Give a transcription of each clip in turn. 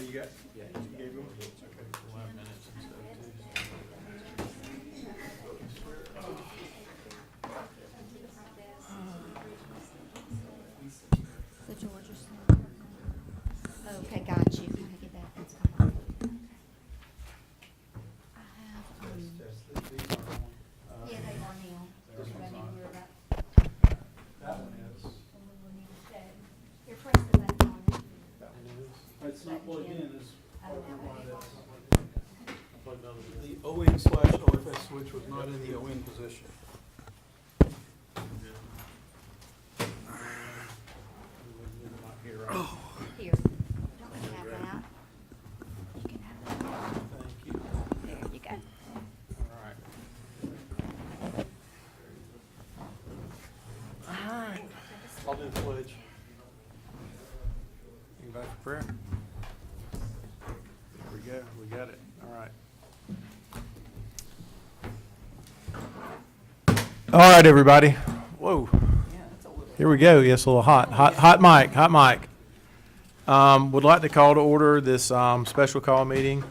Oh, you got? Yeah. You gave them? Okay. 5 minutes and stuff The Georgia. Okay, got you. Let me get that. That's fine. I have, These are on. yeah, they are now. This But I one's mean, on. we're about, That one is. we'll need to check. Here, press the button on it. That one is. It's not plugged in, is I don't know what it was. the ON/OFS switch was not in the ON position. Oh, Here. Don't you have that? You can have that. thank you. There you go. All right. I'll do the pledge. Anybody for prayer? There we go. We got it. All right. All right, everybody. Whoa. Here we go. Yes, a little hot. Hot mic. Hot mic. Would like to call to order this special call meeting,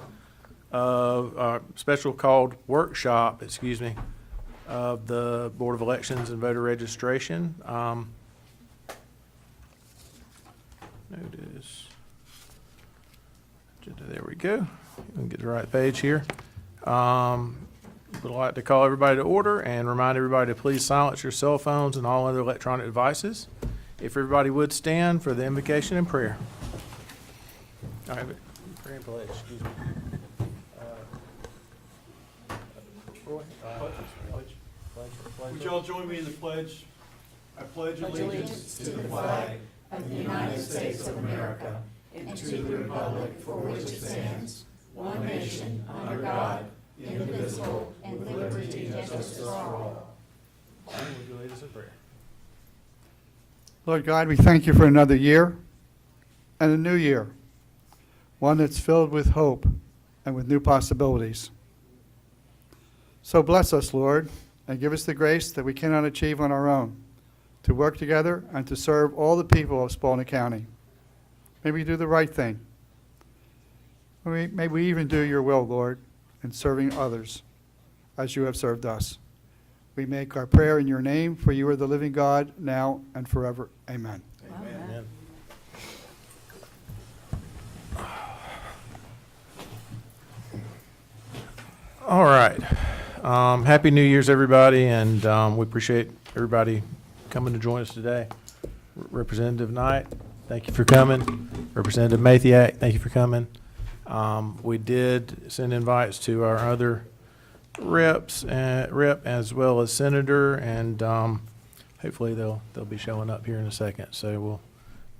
special called workshop, excuse me, of the Board of Elections and Voter Registration. Notice. There we go. We'll get the right page here. Would like to call everybody to order and remind everybody to please silence your cell phones and all other electronic devices. If everybody would stand for the invocation and prayer. All right, prayer and pledge, excuse me. Roy? Would y'all join me in the pledge? I pledge allegiance to the flag of the United States of America and to the republic for which it stands, one nation, under God, indivisible, with liberty and justice for all. Would you lead us in prayer? Lord God, we thank you for another year and a new year, one that's filled with hope and with new possibilities. So bless us, Lord, and give us the grace that we cannot achieve on our own, to work together and to serve all the people of Spalding County. May we do the right thing. May we even do your will, Lord, in serving others as you have served us. We make our prayer in your name, for you are the living God, now and forever. Amen. Amen. All right. Happy New Year's, everybody, and we appreciate everybody coming to join us today. Representative Knight, thank you for coming. Representative Mathiak, thank you for coming. We did send invites to our other rep as well as senator, and hopefully they'll be showing up here in a second. So we're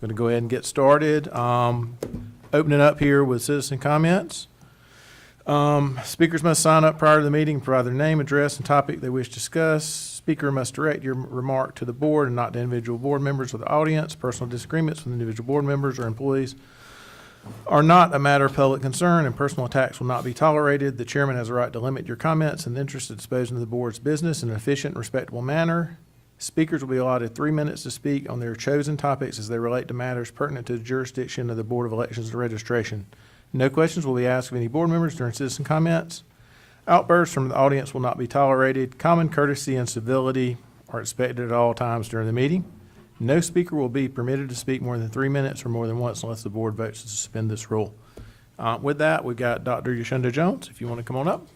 going to go ahead and get started. Opening up here with citizen comments. Speakers must sign up prior to the meeting, provide their name, address, and topic they wish to discuss. Speaker must direct your remark to the board and not to individual board members or the audience. Personal disagreements with individual board members or employees are not a matter of public concern, and personal attacks will not be tolerated. The chairman has a right to limit your comments in the interest of disposing of the board's business in an efficient and respectable manner. Speakers will be allotted 3 minutes to speak on their chosen topics as they relate to matters pertinent to the jurisdiction of the Board of Elections and Registration. No questions will be asked of any board members during citizen comments. Outbursts from the audience will not be tolerated. Common courtesy and civility are expected at all times during the meeting. No speaker will be permitted to speak more than 3 minutes or more than once unless the board votes to suspend this rule. With that, we've got Dr. Yashunda Jones, if you want to come on up.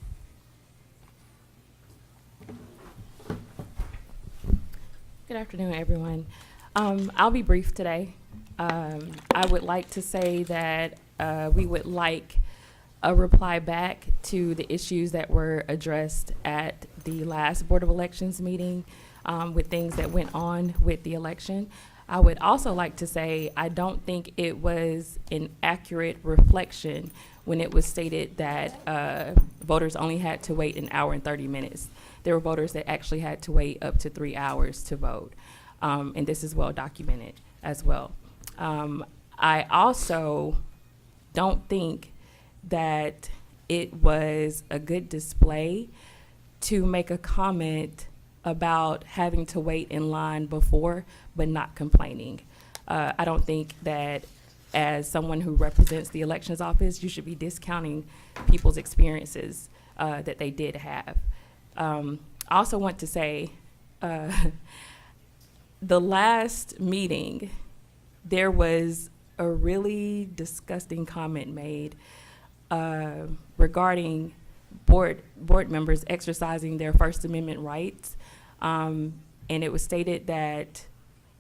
Good afternoon, everyone. I'll be brief today. I would like to say that we would like a reply back to the issues that were addressed at the last Board of Elections meeting with things that went on with the election. I would also like to say I don't think it was an accurate reflection when it was stated that voters only had to wait an hour and 30 minutes. There were voters that actually had to wait up to 3 hours to vote, and this is well documented as well. I also don't think that it was a good display to make a comment about having to wait in line before but not complaining. I don't think that as someone who represents the elections office, you should be discounting people's experiences that they did have. I also want to say, the last meeting, there was a really disgusting comment made regarding board members exercising their First Amendment rights. And it was stated that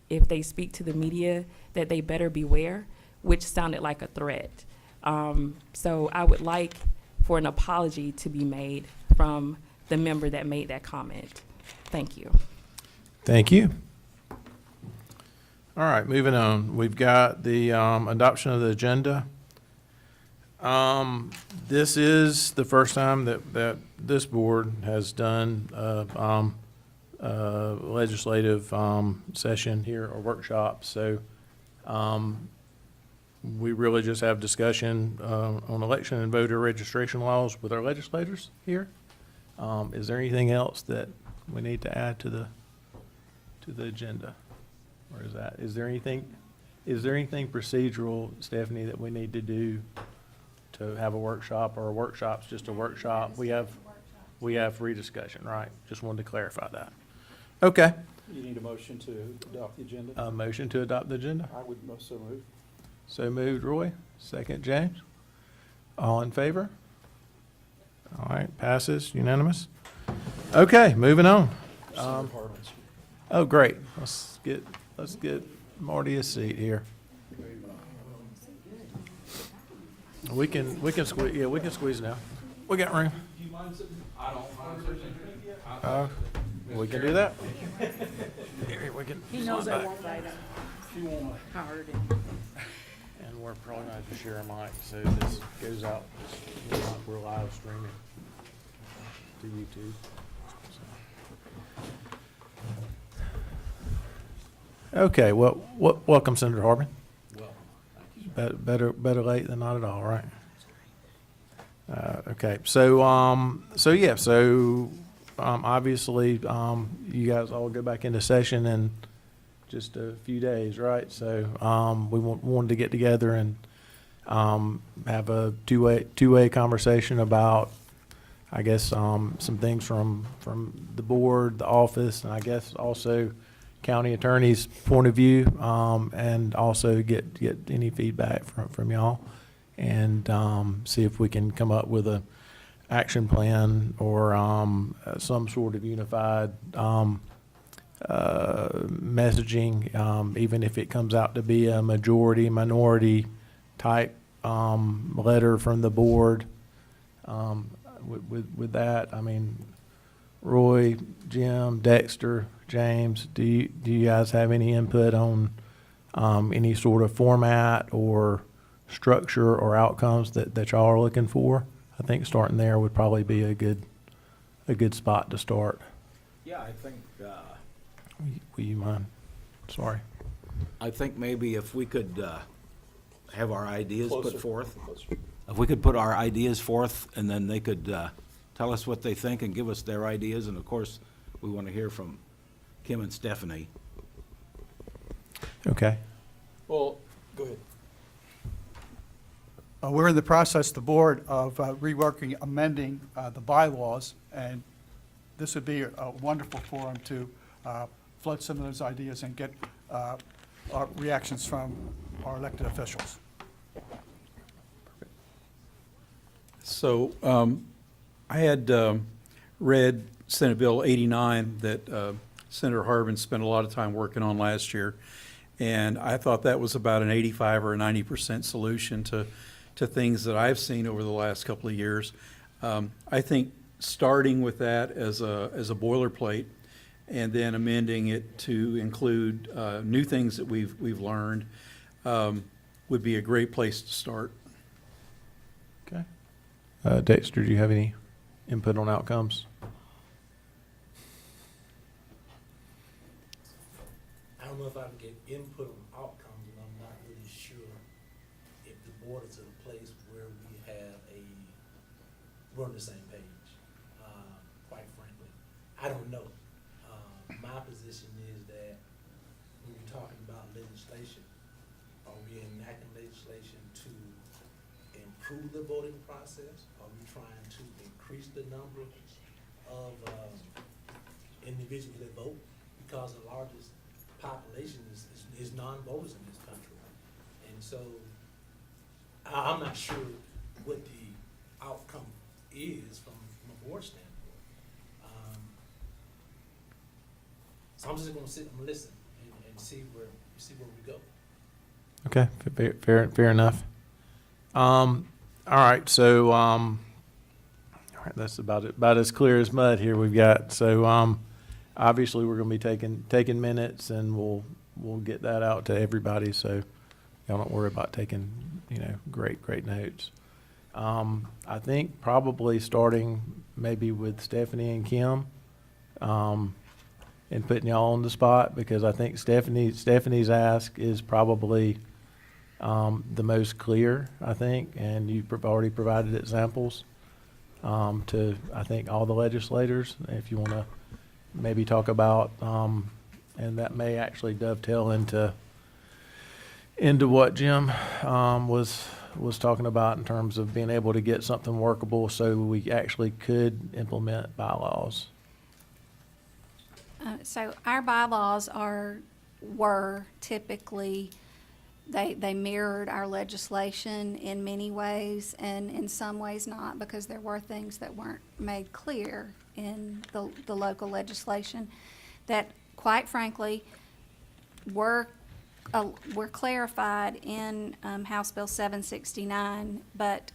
if they speak to the media, that they better beware, which sounded like a threat. So I would like for an apology to be made from the member that made that comment. Thank you. Thank you. All right, moving on. We've got the adoption of the agenda. This is the first time that this board has done legislative session here or workshop. So we really just have discussion on election and voter registration laws with our legislators here. Is there anything else that we need to add to the agenda? Or is there anything procedural, Stephanie, that we need to do to have a workshop, or a workshop's just a workshop? We have free discussion, right? Just wanted to clarify that. Okay. You need a motion to adopt the agenda? A motion to adopt the agenda? I would most so move. So moved, Roy. Second, James. All in favor? All right, passes unanimous. Okay, moving on. Senator Harlan's. Oh, great. Let's get Marty a seat here. We can squeeze, yeah, we can squeeze now. We got room. Do you mind sitting? I don't mind. We can do that. Here, we can. He knows slide I back. won't bite him If you want. hard. And we're probably gonna have to share a mic, so this goes out, we're live streaming to YouTube. Okay, well, welcome, Senator Harbin. Better late than not at all, right? Okay, so obviously, you guys all go back into session in just a few days, right? So, we wanted to get together and, have a two-way conversation about, I guess, some things from the board, the office, and I guess also county attorney's point of view, and also get any feedback from y'all, and see if we can come up with a action plan or some sort of unified messaging, even if it comes out to be a minority type letter from the board. With that, I mean, Roy, Jim, Dexter, James, do you guys have any input on any sort of format or structure or outcomes that y'all are looking for? I think starting there would probably be a good spot to start. Yeah, I think, Will you mind? Sorry. maybe if we could have our ideas put Closer. forth. Closer. If we could put our ideas forth, and then they could tell us what they think and give us their ideas, and of course, we want to hear from Kim and Stephanie. Okay. Well, go ahead. We're in the process, the board, of reworking, amending the bylaws, and this would be a wonderful forum to float some of those ideas and get our reactions from our elected officials. So I had read Senate Bill 89 that Senator Harbin spent a lot of time working on last year, and I thought that was about an 85 or a 90% solution to things that I've seen over the last couple of years. I think starting with that as a boilerplate and then amending it to include new things that we've learned would be a great place to start. Okay. Dexter, do you have any input on outcomes? I don't know if I can get input on outcomes, and I'm not really sure if the board is in a place where we have we're on the same page, quite frankly. I don't know. My position is that when you're talking about legislation, Are we enacting legislation to improve the voting process? Are we trying to increase the number of individuals that vote? Because the largest population is non-voters in this country. And so I'm not sure what the outcome is from a board standpoint. So I'm just gonna sit and listen and see where we go. Okay, fair enough. All right, so, all right, that's about as clear as mud here we've got. So, obviously, we're gonna be taking minutes, and we'll get that out to everybody, so y'all don't worry about taking, great notes. I think probably starting maybe with Stephanie and Kim, and putting y'all on the spot, because I think Stephanie's ask is probably the most clear, I think, and you've already provided examples to, I think, all the legislators. If you want to maybe talk about, and that may actually dovetail into what Jim was talking about in terms of being able to get something workable so we actually could implement bylaws. So our bylaws were typically, they mirrored our legislation in many ways, and in some ways not, because there were things that weren't made clear in the local legislation that, quite frankly, were clarified in House Bill 769, but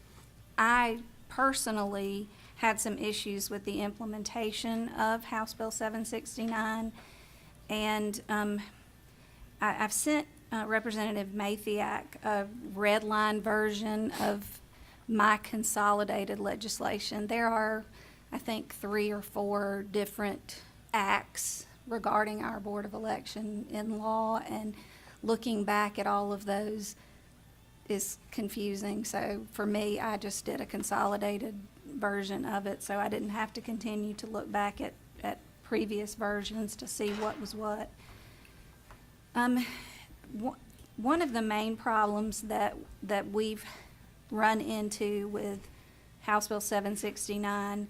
I personally had some issues with the implementation of House Bill 769, and I've sent Representative Mathiak a red line version of my consolidated legislation. There are, I think, 3 or 4 different acts regarding our Board of Election in law, and looking back at all of those is confusing. So for me, I just did a consolidated version of it, so I didn't have to continue to look back at previous versions to see what was what. One of the main problems that we've run into with House Bill 769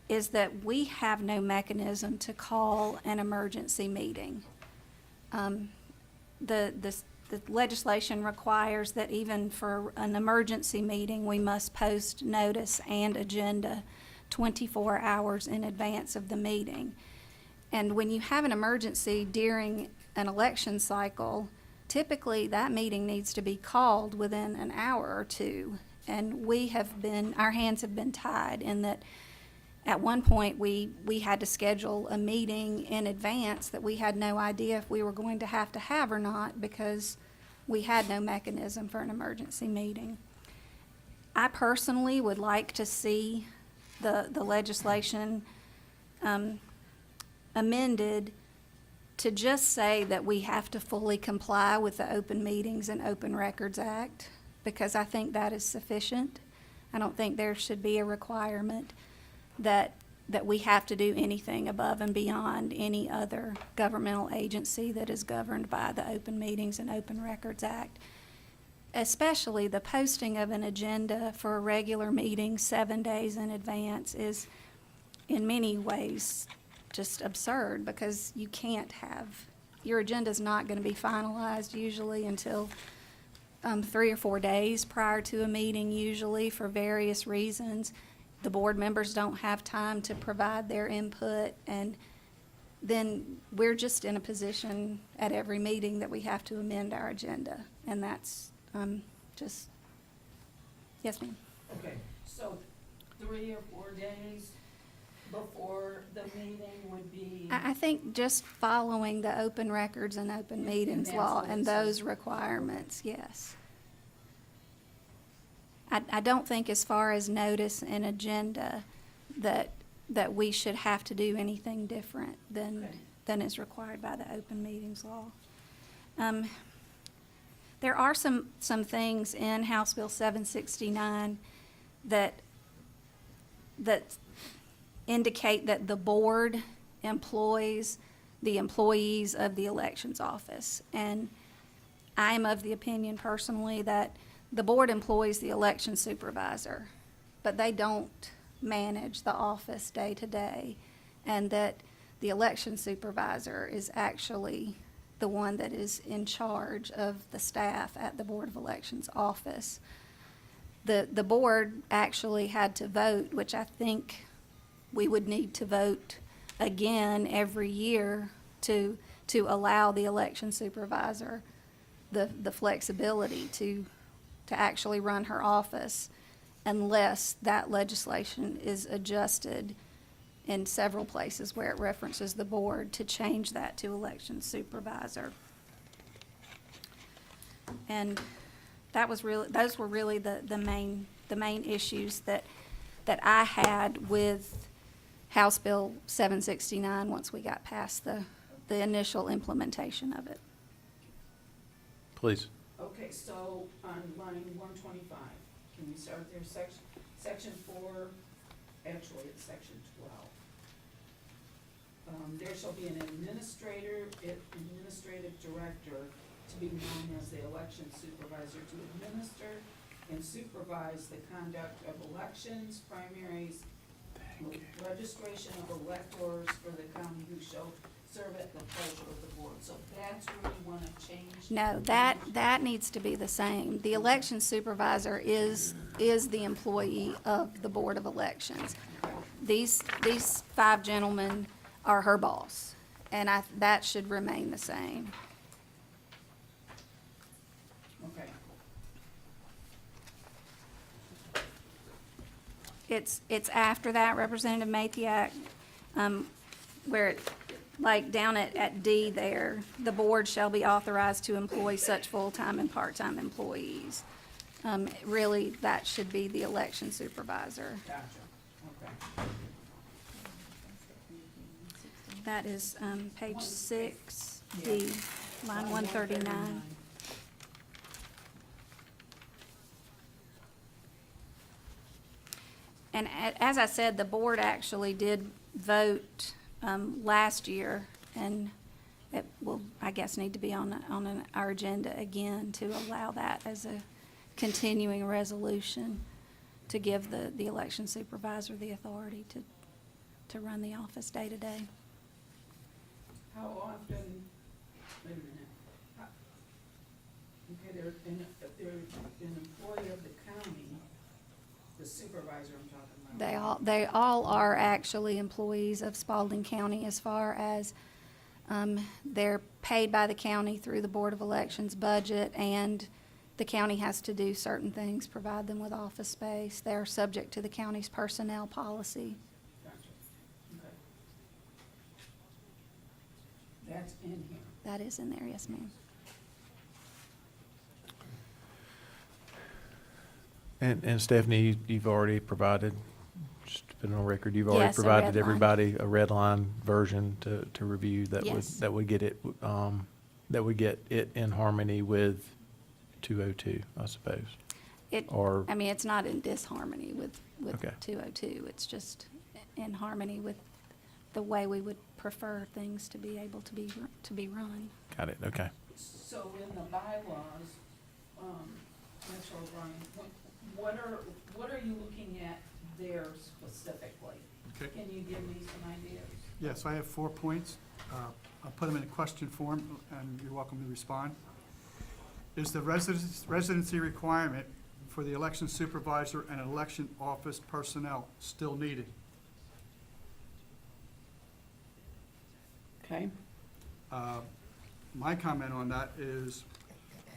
is that we have no mechanism to call an emergency meeting. The legislation requires that even for an emergency meeting, we must post notice and agenda 24 hours in advance of the meeting. And when you have an emergency during an election cycle, typically that meeting needs to be called within an hour or two. And our hands have been tied in that at one point we had to schedule a meeting in advance that we had no idea if we were going to have or not, because we had no mechanism for an emergency meeting. I personally would like to see the legislation amended to just say that we have to fully comply with the Open Meetings and Open Records Act, because I think that is sufficient. I don't think there should be a requirement that we have to do anything above and beyond any other governmental agency that is governed by the Open Meetings and Open Records Act. Especially the posting of an agenda for a regular meeting 7 days in advance is in many ways just absurd, because you can't have, your agenda's not going to be finalized usually until 3 or 4 days prior to a meeting, usually, for various reasons. The board members don't have time to provide their input, and then we're just in a position at every meeting that we have to amend our agenda, and that's just, yes, ma'am. Okay, so 3 or 4 days before the meeting would be, I think just following the Open Records and Open Meetings that's law what it and says. those requirements, yes. I don't think as far as notice and agenda that we should have to do anything different Okay. than is required by the Open Meetings law. There are some things in House Bill 769 that indicate that the board employs the employees of the elections office. And I am of the opinion personally that the board employs the election supervisor, but they don't manage the office day to day, and that the election supervisor is actually the one that is in charge of the staff at the Board of Elections office. The board actually had to vote, which I think we would need to vote again every year to allow the election supervisor the flexibility to actually run her office, unless that legislation is adjusted in several places where it references the board to change that to election supervisor. And those were really the main issues that I had with House Bill 769 once we got past the initial implementation of it. Please. Okay, so on line 125, can we start there, section 4, actually it's section 12. There shall be an administrative director to be known as the election supervisor to administer and supervise the conduct of elections, primaries, registration of electors for the county who shall serve at the pleasure of the board. So that's where you want to change? No, that needs to be the same. The election supervisor is the employee of the Board of Elections. These 5 gentlemen are her boss, and that should remain the same. Okay. It's after that, Representative Mathiak, where it, like down at D there, the board shall be authorized to employ such full-time and part-time employees. Really, that should be the election supervisor. Gotcha, okay. That is, page 6, D, line 139. And as I said, the board actually did vote last year, and it will, I guess, need to be on our agenda again to allow that as a continuing resolution to give the election supervisor the authority to run the office day to day. How often, wait a minute. Okay, they're an employee of the county, the supervisor I'm talking about. They all are actually employees of Spalding County as far as they're paid by the county through the Board of Elections budget, and the county has to do certain things, provide them with office space. They're subject to the county's personnel policy. Gotcha, okay. That's in here. That is in there, yes, ma'am. And Stephanie, you've already provided, just to put it on record, you've already Yes, a provided red line. everybody a red line version to review Yes. that would get it, that would get it in harmony with 202, I suppose. Or- I mean, it's not in disharmony with Okay. 202. It's just in harmony with the way we would prefer things to be able to be run. Got it, okay. So in the bylaws, Mr. O'Brien, what are you looking at there specifically? Okay. Can you give me some ideas? Yes, I have 4 points. I'll put them in a question form, and you're welcome to respond. Is the residency requirement for the election supervisor and election office personnel still needed? Okay. My comment on that is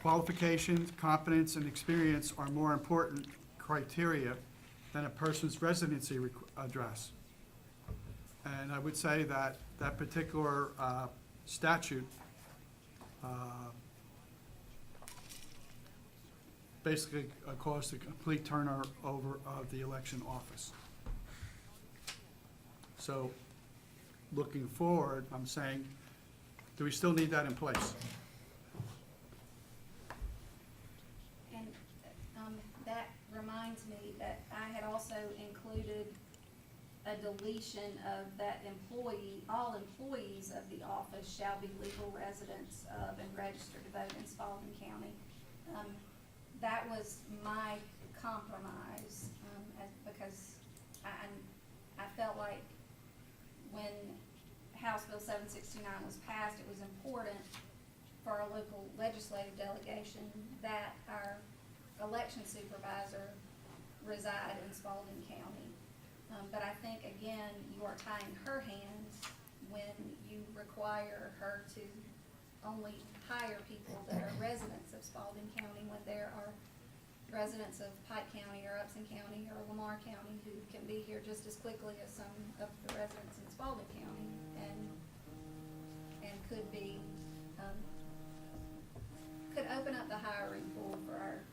qualifications, competence, and experience are more important criteria than a person's residency address. And I would say that that particular statute basically caused a complete turnover of the election office. So, looking forward, I'm saying, do we still need that in place? And that reminds me that I had also included a deletion of that employee, all employees of the office shall be legal residents of and registered to vote in Spalding County. That was my compromise, because I felt like when House Bill 769 was passed, it was important for our local legislative delegation that our election supervisor reside in Spalding County. But I think, again, you are tying her hands when you require her to only hire people that are residents of Spalding County, when there are residents of Pike County or Upson County or Lamar County who can be here just as quickly as some of the residents in Spalding County, and could be, could open up the hiring pool for our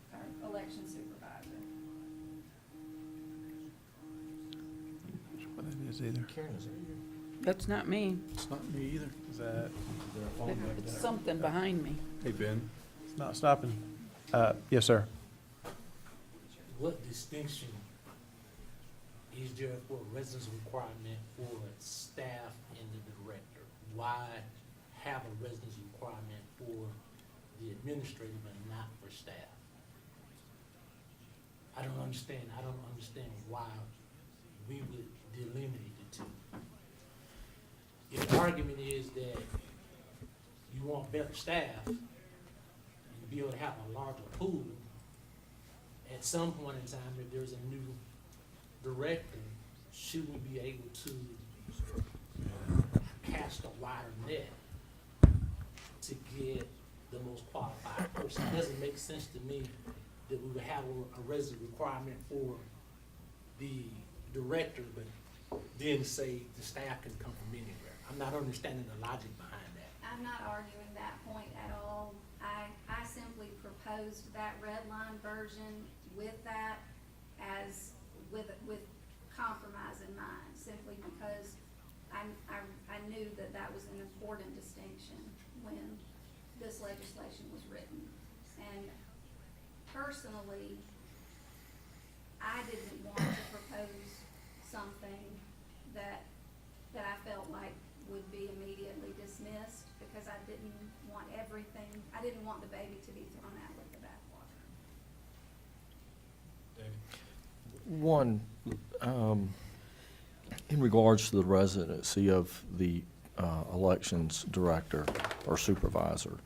election supervisor. What that is either. That's not me. It's not me either. Is that, It's something behind me. Hey, Ben. it's not stopping? Yes, sir. What distinction is there for residence requirement for staff and the director? Why have a residence requirement for the administrator but not for staff? I don't understand why we would delineate the two. If the argument is that you want better staff and be able to have a larger pool, at some point in time, if there's a new director, should we be able to cast a wider net to get the most qualified person? It doesn't make sense to me that we would have a resident requirement for the director, but then say the staff can come from anywhere. I'm not understanding the logic behind that. I'm not arguing that point at all. I simply proposed that red line version with that as, with compromise in mind, simply because I knew that that was an important distinction when this legislation was written. And personally, I didn't want to propose something that I felt like would be immediately dismissed, because I didn't want the baby to be thrown out with the bathwater. One, in regards to the residency of the elections director or supervisor,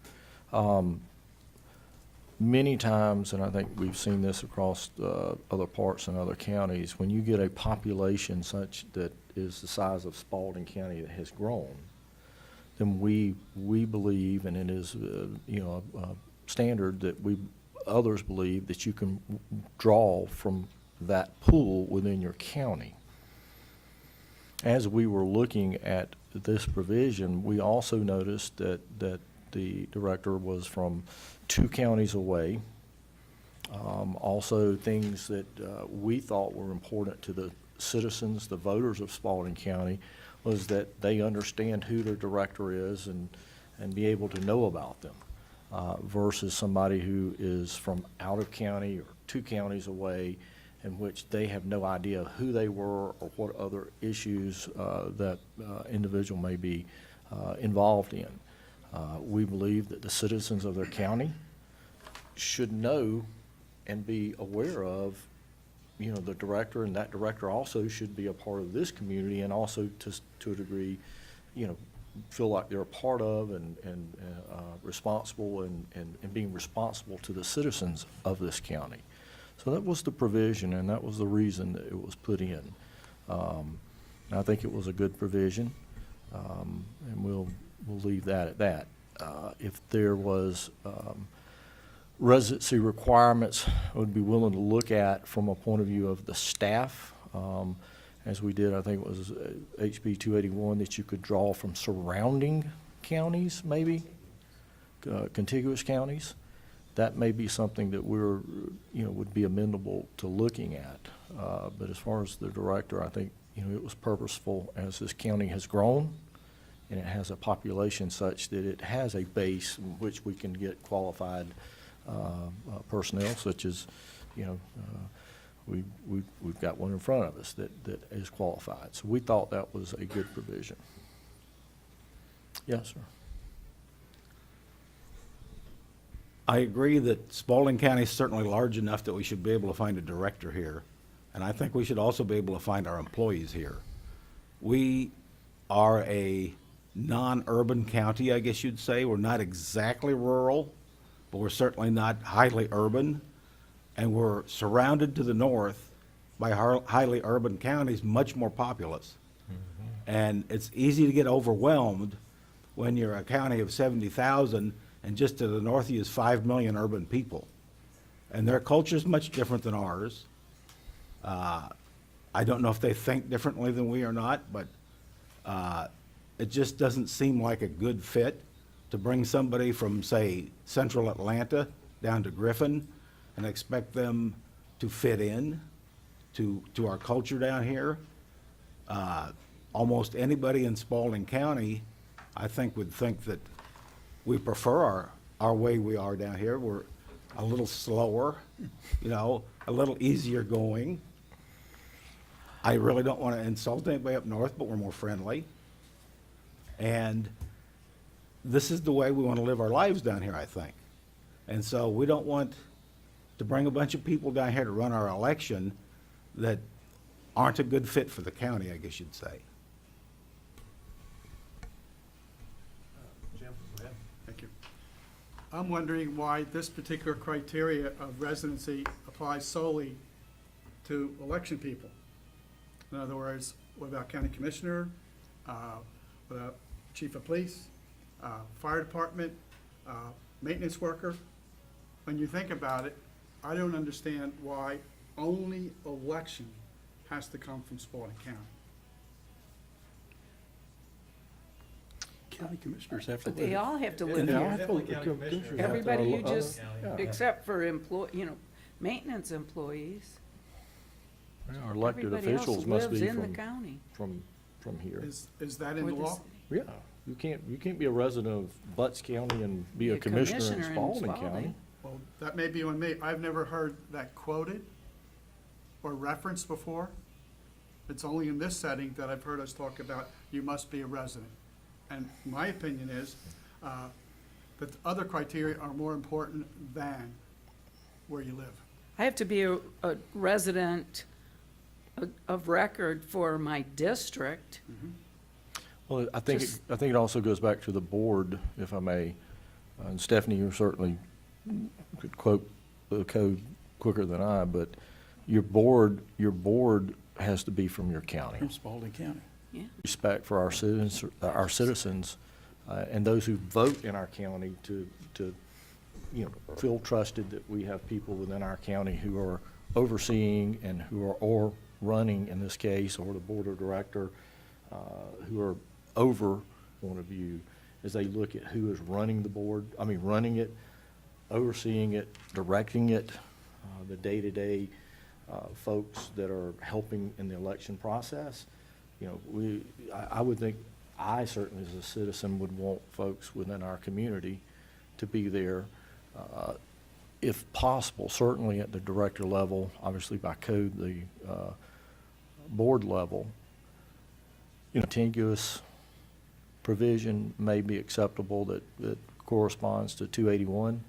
many times, and I think we've seen this across other parts and other counties, when you get a population such that is the size of Spalding County that has grown, then we believe, and it is a standard that others believe, that you can draw from that pool within your county. As we were looking at this provision, we also noticed that the director was from 2 counties away. Also, things that we thought were important to the citizens, the voters of Spalding County, was that they understand who their director is and be able to know about them, versus somebody who is from out of county or 2 counties away, in which they have no idea who they were or what other issues that individual may be involved in. We believe that the citizens of their county should know and be aware of, the director, and that director also should be a part of this community, and also to a degree, feel like they're a part of and responsible and being responsible to the citizens of this county. So that was the provision, and that was the reason that it was put in. And I think it was a good provision, and we'll leave that at that. If there was residency requirements, I would be willing to look at from a point of view of the staff, as we did, I think it was HB 281, that you could draw from surrounding counties, maybe, contiguous counties. That may be something that we're, would be amenable to looking at. But as far as the director, I think, it was purposeful as this county has grown, and it has a population such that it has a base in which we can get qualified personnel, such as, We've got one in front of us that is qualified. So we thought that was a good provision. Yes, sir. I agree that Spalding County is certainly large enough that we should be able to find a director here. And I think we should also be able to find our employees here. We are a non-urban county, I guess you'd say. We're not exactly rural, but we're certainly not highly urban. And we're surrounded to the north by highly urban counties, much more populous. And it's easy to get overwhelmed when you're a county of 70,000 and just to the north of you is 5 million urban people. And their culture is much different than ours. I don't know if they think differently than we or not, but it just doesn't seem like a good fit to bring somebody from, say, central Atlanta down to Griffin and expect them to fit in to our culture down here. Almost anybody in Spalding County, I think, would think that we prefer our way we are down here. We're a little slower, a little easier going. I really don't want to insult anybody up north, but we're more friendly. And this is the way we want to live our lives down here, I think. And so we don't want to bring a bunch of people down here to run our election that aren't a good fit for the county, I guess you'd say. Jim, go ahead. Thank you. I'm wondering why this particular criteria of residency applies solely to election people. In other words, what about county commissioner, what about chief of police, fire department, maintenance worker? When you think about it, I don't understand why only election has to come from Spalding County. County commissioners have to But they live. all have to And live they here. have to- Everybody you Uh, just, yeah. except for maintenance employees. Our elected Everybody else officials must lives be in the county. from here. Is that in or the the law? city. Yeah, you can't be a resident of Butts County and be a commissioner in Spalding County. Well, that may be on me. I've never heard that quoted or referenced before. It's only in this setting that I've heard us talk about, you must be a resident. And my opinion is that the other criteria are more important than where you live. I have to be a resident of record for my district. Well, I think, Just- it also goes back to the board, if I may. And Stephanie, you certainly could quote the code quicker than I, but your board has to be from your county. From Spalding County. Respect for our citizens, and those who vote in our county to feel trusted that we have people within our county who are overseeing and who are, or running in this case, or the board of director, who are over one of you as they look at who is running the board, running it, overseeing it, directing it, the day-to-day folks that are helping in the election process. I would think, I certainly as a citizen would want folks within our community to be there, if possible, certainly at the director level, obviously by code, the board level. Contiguous provision may be acceptable that corresponds to 281.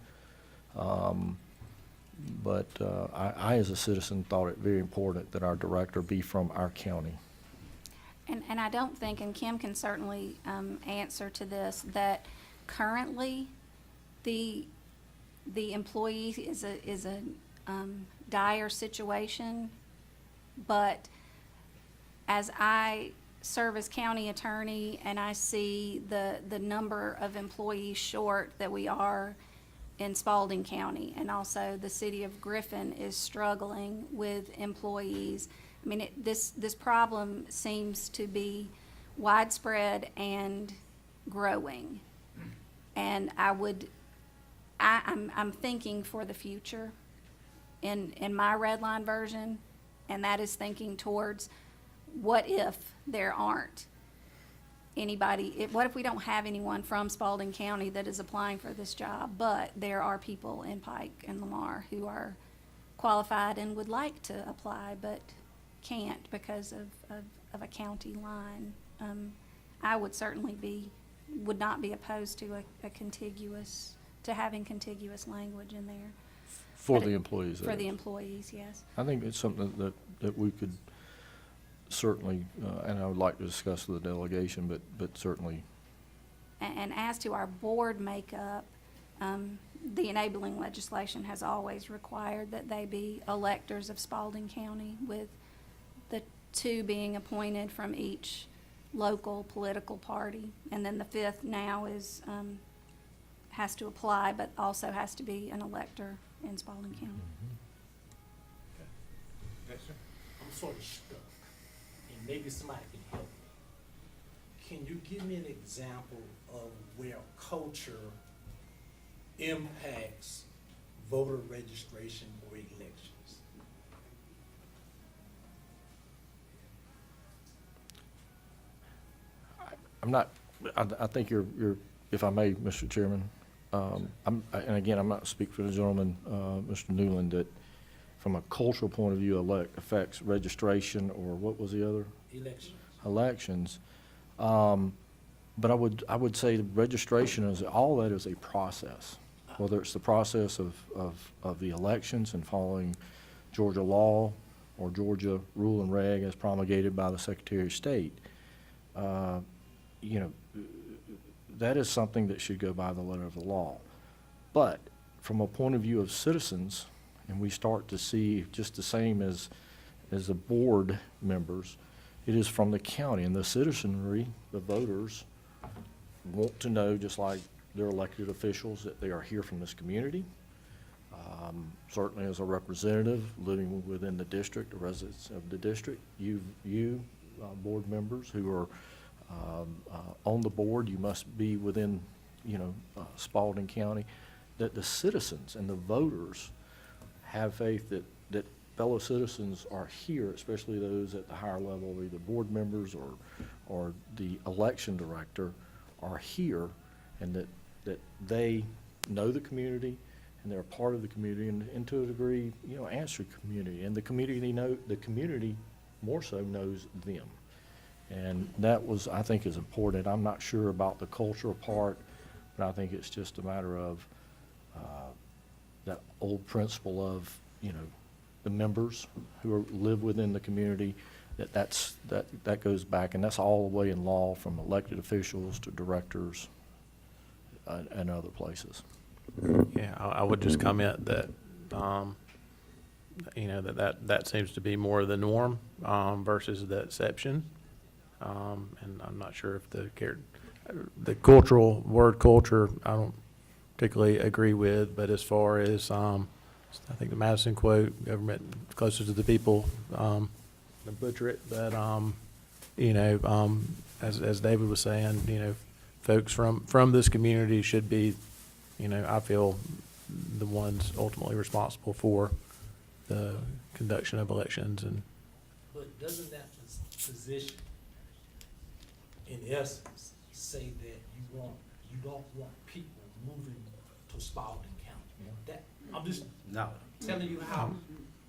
But I, as a citizen, thought it very important that our director be from our county. And I don't think, and Kim can certainly answer to this, that currently the employee is a dire situation. But as I serve as county attorney and I see the number of employees short that we are in Spalding County, and also the city of Griffin is struggling with employees. This problem seems to be widespread and growing. And I'm thinking for the future in my red line version, and that is thinking towards what if there aren't anybody, what if we don't have anyone from Spalding County that is applying for this job, but there are people in Pike and Lamar who are qualified and would like to apply but can't because of a county line. I would certainly would not be opposed to to having contiguous language in there. For But the it- employees. For that the is. employees, yes. I think it's something that we could certainly, and I would like to discuss with the delegation, but certainly, And as to our board makeup, the enabling legislation has always required that they be electors of Spalding County, with the 2 being appointed from each local political party. And then the 5th now has to apply, but also has to be an elector in Spalding County. I'm sort of stuck, and maybe somebody can help me. Can you give me an example of where culture impacts voter registration or elections? I'm not, I think you're, if I may, Mr. Chairman, and again, I'm not speaking for the gentleman, Mr. Newland, that from a cultural point of view, affects registration, or what was the other? Elections. Elections. But I would say the registration is, all that is a process, whether it's the process of the elections and following Georgia law or Georgia rule and reg as promulgated by the Secretary of State. You know, that is something that should go by the letter of the law. But from a point of view of citizens, and we start to see just the same as the board members, it is from the county, and the citizenry, the voters, want to know, just like their elected officials, that they are here from this community. Certainly as a representative living within the district, the residents of the district, you board members who are on the board, you must be within, Spalding County, that the citizens and the voters have faith that fellow citizens are here, especially those at the higher level, either board members or the election director are here, and that they know the community and they're a part of the community, and to a degree, answer community, and the community more so knows them. And that was, I think, is important. I'm not sure about the cultural part, but I think it's just a matter of that old principle of, the members who live within the community, that goes back, and that's all the way in law, from elected officials to directors and other places. Yeah, I would just comment that, that seems to be more the norm versus the exception. And I'm not sure if the cultural, word culture, I don't particularly agree with, but as far as, I think the Madison quote, government closer to the people, I butcher it, but, as David was saying, folks from this community should be, I feel, the ones ultimately responsible for the conduction of elections. And But doesn't that position, in essence, say that you don't want people moving to Spalding County? That, I'm just No, telling you how,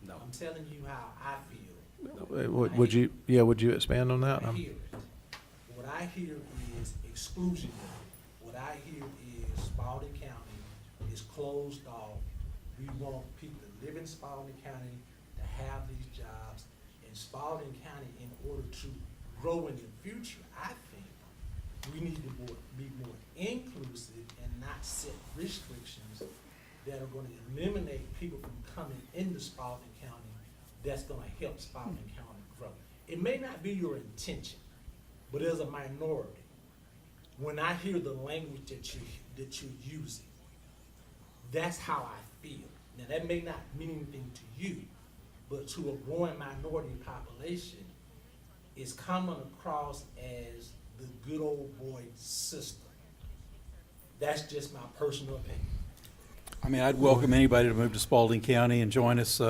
no. I'm telling you how I feel. would you expand on that? I hear it. What I hear is exclusionary. What I hear is Spalding County is closed off. We want people to live in Spalding County, to have these jobs. In Spalding County, in order to grow in the future, I think we need to be more inclusive and not set restrictions that are gonna eliminate people from coming into Spalding County, that's gonna help Spalding County grow. It may not be your intention, but as a minority, when I hear the language that you're using, that's how I feel. Now, that may not mean anything to you, but to a growing minority population, it's coming across as the good old boy system. That's just my personal opinion. I mean, I'd welcome anybody to move to Spalding County and join us,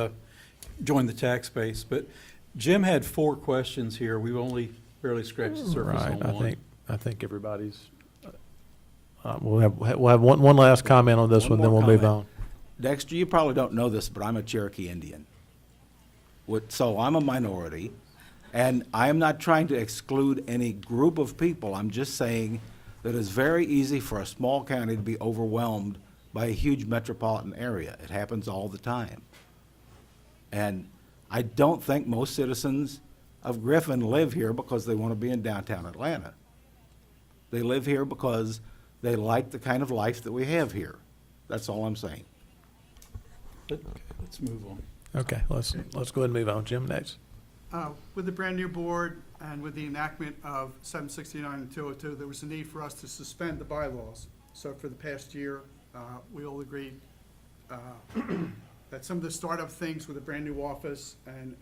join the tax base. But Jim had 4 questions here. We've only barely scratched the surface Right, on one. I think everybody's, we'll have one last comment on this One one, then more we'll move comment. on. Dexter, you probably don't know this, but I'm a Cherokee Indian. So I'm a minority, and I am not trying to exclude any group of people. I'm just saying that it's very easy for a small county to be overwhelmed by a huge metropolitan area. It happens all the time. And I don't think most citizens of Griffin live here because they want to be in downtown Atlanta. They live here because they like the kind of life that we have here. That's all I'm saying. Let's move on. Okay, let's go ahead and move on. Jim, next. With the brand-new board and with the enactment of 769 and 202, there was a need for us to suspend the bylaws. So for the past year, we all agreed that some of the startup things with a brand-new office and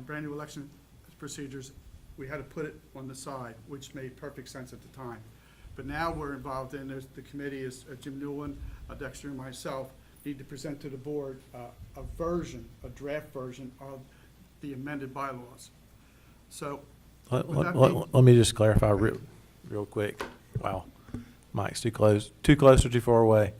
brand-new election procedures, we had to put it on the side, which made perfect sense at the time. But now we're involved in, the committee is Jim Newland, Dexter, and myself, need to present to the board a draft version of the amended bylaws. So, with that being- Let me just clarify real quick. Wow, Mike's too close or too far away.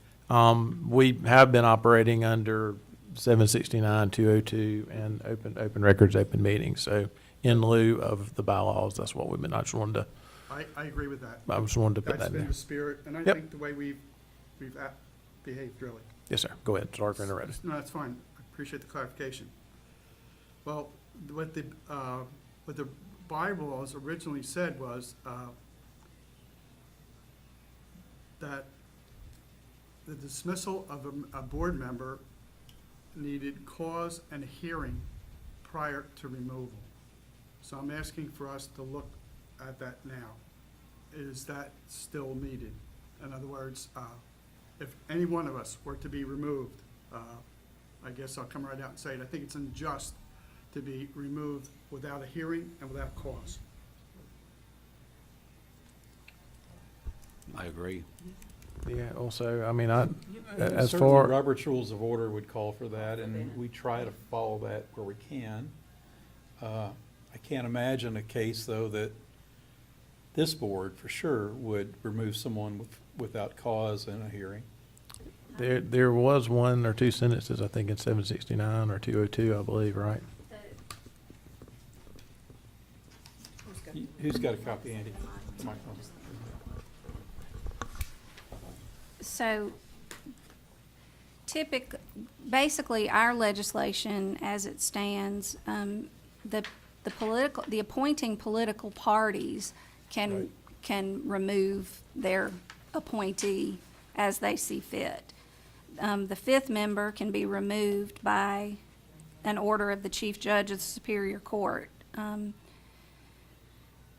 We have been operating under 769, 202, and open records, open meetings. So in lieu of the bylaws, that's what we've been, I just wanted to I agree with that. put that That's in been there. the spirit, and I Yep. think the way we've behaved, really. Yes, sir. Go ahead. Sorry for interrupting. No, that's fine. I appreciate the clarification. Well, what the bylaws originally said was that the dismissal of a board member needed cause and hearing prior to removal. So I'm asking for us to look at that now. Is that still needed? In other words, if any one of us were to be removed, I guess I'll come right out and say it, I think it's unjust to be removed without a hearing and without cause. I agree. Yeah, also, I mean, as Certainly, far, Robert's Rules of Order would call for that, and we try to follow that where we can. I can't imagine a case, though, that this board, for sure, would remove someone without cause and a hearing. there was one or two sentences, I think, in 769 or 202, I believe, right? Who's got a copy, Andy? Microphone. So basically, our legislation as it stands, the appointing political parties can remove their appointee as they see fit. The fifth member can be removed by an order of the Chief Judge of the Superior Court.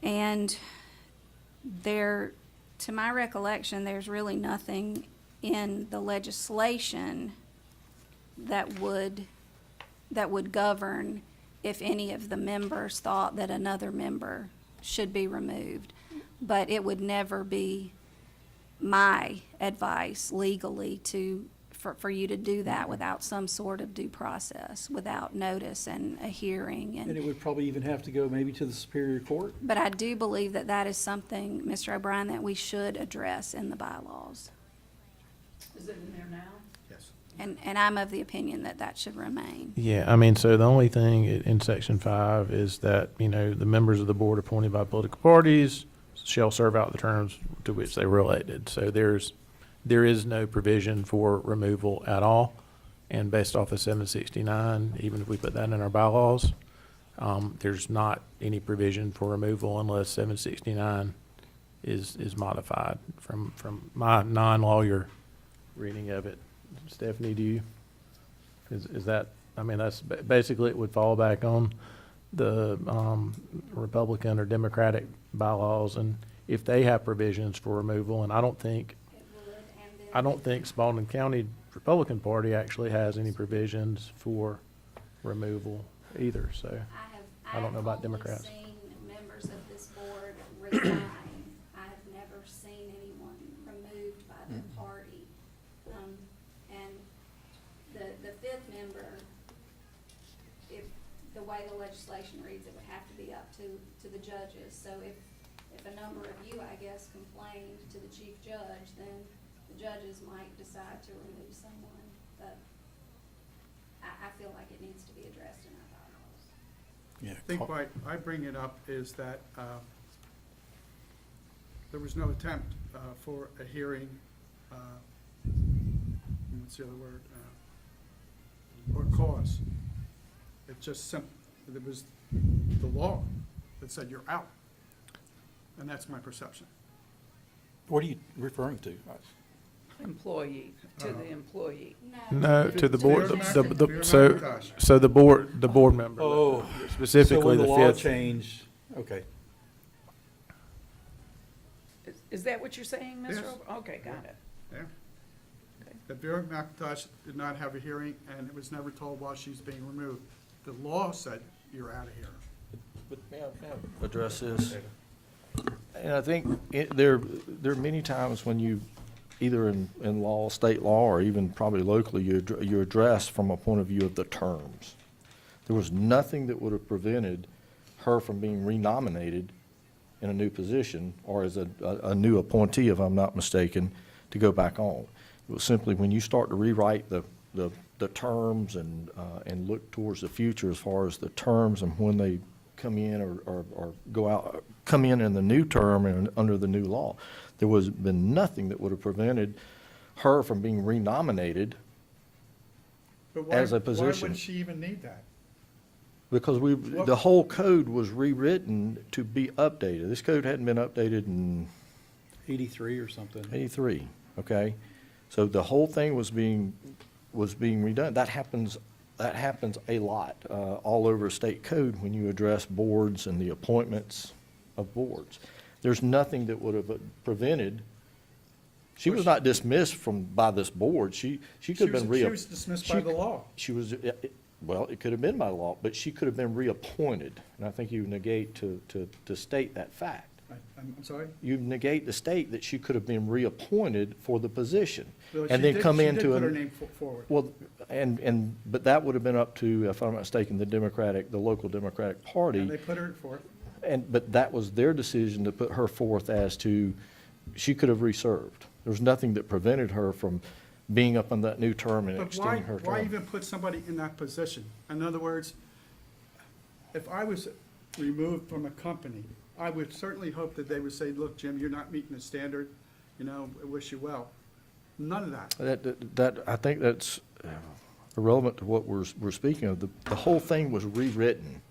And to my recollection, there's really nothing in the legislation that would govern if any of the members thought that another member should be removed. But it would never be my advice legally for you to do that without some sort of due process, without notice and a hearing. And it would probably even have to go maybe to the Superior Court. But I do believe that is something, Mr. O'Brien, that we should address in the bylaws. Is it in there now? Yes. And I'm of the opinion that should remain. Yeah, I mean, so the only thing in Section 5 is that, the members of the board appointed by political parties shall serve out the terms to which they were elected. So there is no provision for removal at all. And based off of 769, even if we put that in our bylaws, there's not any provision for removal unless 769 is modified from my non-lawyer reading of it. Stephanie, do you, is that, that's basically it would fall back on the Republican or Democratic bylaws, and if they have provisions for removal, and I don't think Spalding County Republican Party actually has any provisions for removal either, so. I don't know about Democrats. I have only seen members of this board resign. I have never seen anyone removed by their party. And the fifth member, if the way the legislation reads, it would have to be up to the judges. So if a number of you, I guess, complained to the chief judge, then the judges might decide to remove someone. but I feel like it needs to be addressed in our bylaws. Yeah, I think why I bring it up is that there was no attempt for a hearing, what's the other word? Or cause. It just there was the law that said you're out. And that's my perception. What are you referring to? Employee, to the employee. No, to the board, Vera so McIntosh. the board member. Oh, Specifically so the when the law fifth. changed, okay. Is that what you're saying, Ms. Yes. Rober? Okay, got it. Yeah. Okay. That Vera McIntosh did not have a hearing, and it was never told while she's being removed. The law said you're out of here. But may I address this? And I think there are many times when you, either in law, state law, or even probably locally, you address from a point of view of the terms. There was nothing that would have prevented her from being renominated in a new position, or as a new appointee, if I'm not mistaken, to go back on. It was simply when you start to rewrite the terms and look towards the future as far as the terms and when they come in or go out, come in the new term and under the new law, there was been nothing that would have prevented her from being renominated But as a Why position. would she even need that? Because the whole code was rewritten to be updated. This code hadn't been updated in 83 or something. 83, okay? So the whole thing was being redone. That happens a lot, all over state code when you address boards and the appointments of boards. There's nothing that would have prevented, she was not dismissed by this board. She could have been She was dismissed by the law. She was, well, it could have been by law, but she could have been reappointed. And I think you negate to state that fact. I'm sorry? You negate the state that she could have been reappointed for the position. Well, And she then did- come she into did put a. her name forward. Well, but that would have been up to, if I'm not mistaken, the local Democratic And Party. they put her forth. But that was their decision to put her forth as to, she could have reserved. There was nothing that prevented her from being up on that new term and But extending her term. why even put somebody in that position? In other words, if I was removed from a company, I would certainly hope that they would say, look, Jim, you're not meeting the standard, I wish you well. None of that. I think that's irrelevant to what we're speaking of. The whole thing was rewritten.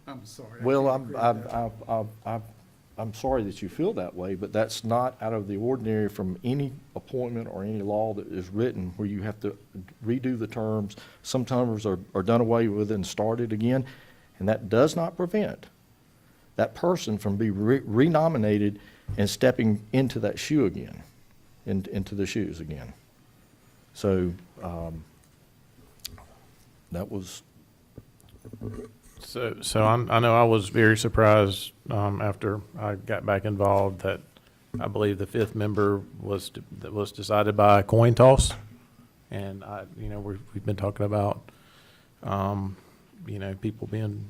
I'm sorry. I Well, can't agree with that. I'm sorry that you feel that way, but that's not out of the ordinary from any appointment or any law that is written where you have to redo the terms. Some terms are done away with and started again, and that does not prevent that person from being renominated and stepping into that shoe again, into the shoes again. So, that was, So I know I was very surprised, after I got back involved that I believe the fifth member that was decided by a coin toss. And we've been talking about, people being,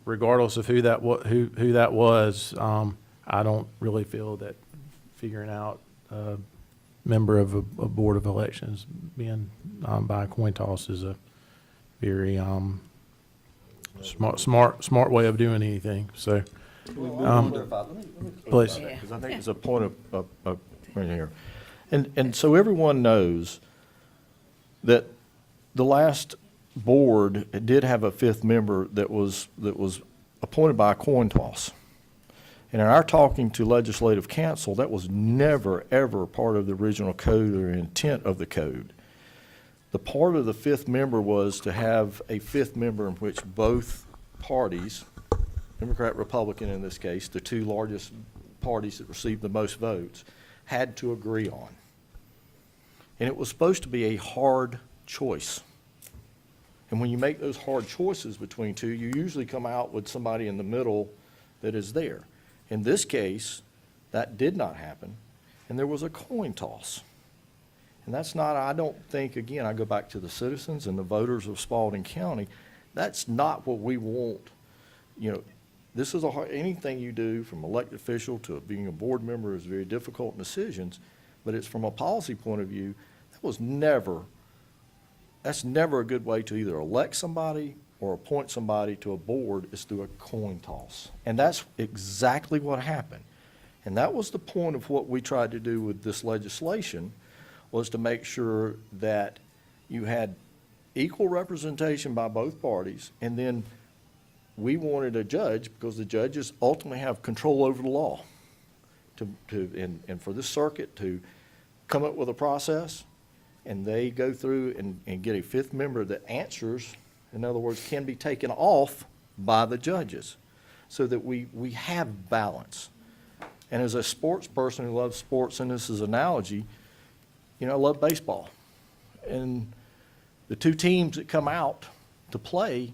regardless of who that was, I don't really feel that figuring out a member of a board of elections being, by a coin toss is a very, smart way of doing anything, so. Please. because I think it's a point of right here. And so everyone knows that the last board did have a fifth member that was appointed by a coin toss. And in our talking to legislative council, that was never, ever part of the original code or intent of the code. The part of the fifth member was to have a fifth member in which both parties, Democrat, Republican in this case, the two largest parties that received the most votes, had to agree on. And it was supposed to be a hard choice. And when you make those hard choices between two, you usually come out with somebody in the middle that is there. In this case, that did not happen, and there was a coin toss. And that's not, I don't think, again, I go back to the citizens and the voters of Spalding County, that's not what we want. This is anything you do from elected official to being a board member is very difficult decisions, but it's from a policy point of view, That's never a good way to either elect somebody or appoint somebody to a board, is through a coin toss. And that's exactly what happened. And that was the point of what we tried to do with this legislation, was to make sure that you had equal representation by both parties, and then we wanted a judge, because the judges ultimately have control over the law, and for this circuit to come up with a process, and they go through and get a fifth member that answers, in other words, can be taken off by the judges, so that we have balance. And as a sports person who loves sports, and this is an analogy, I love baseball. And the two teams that come out to play,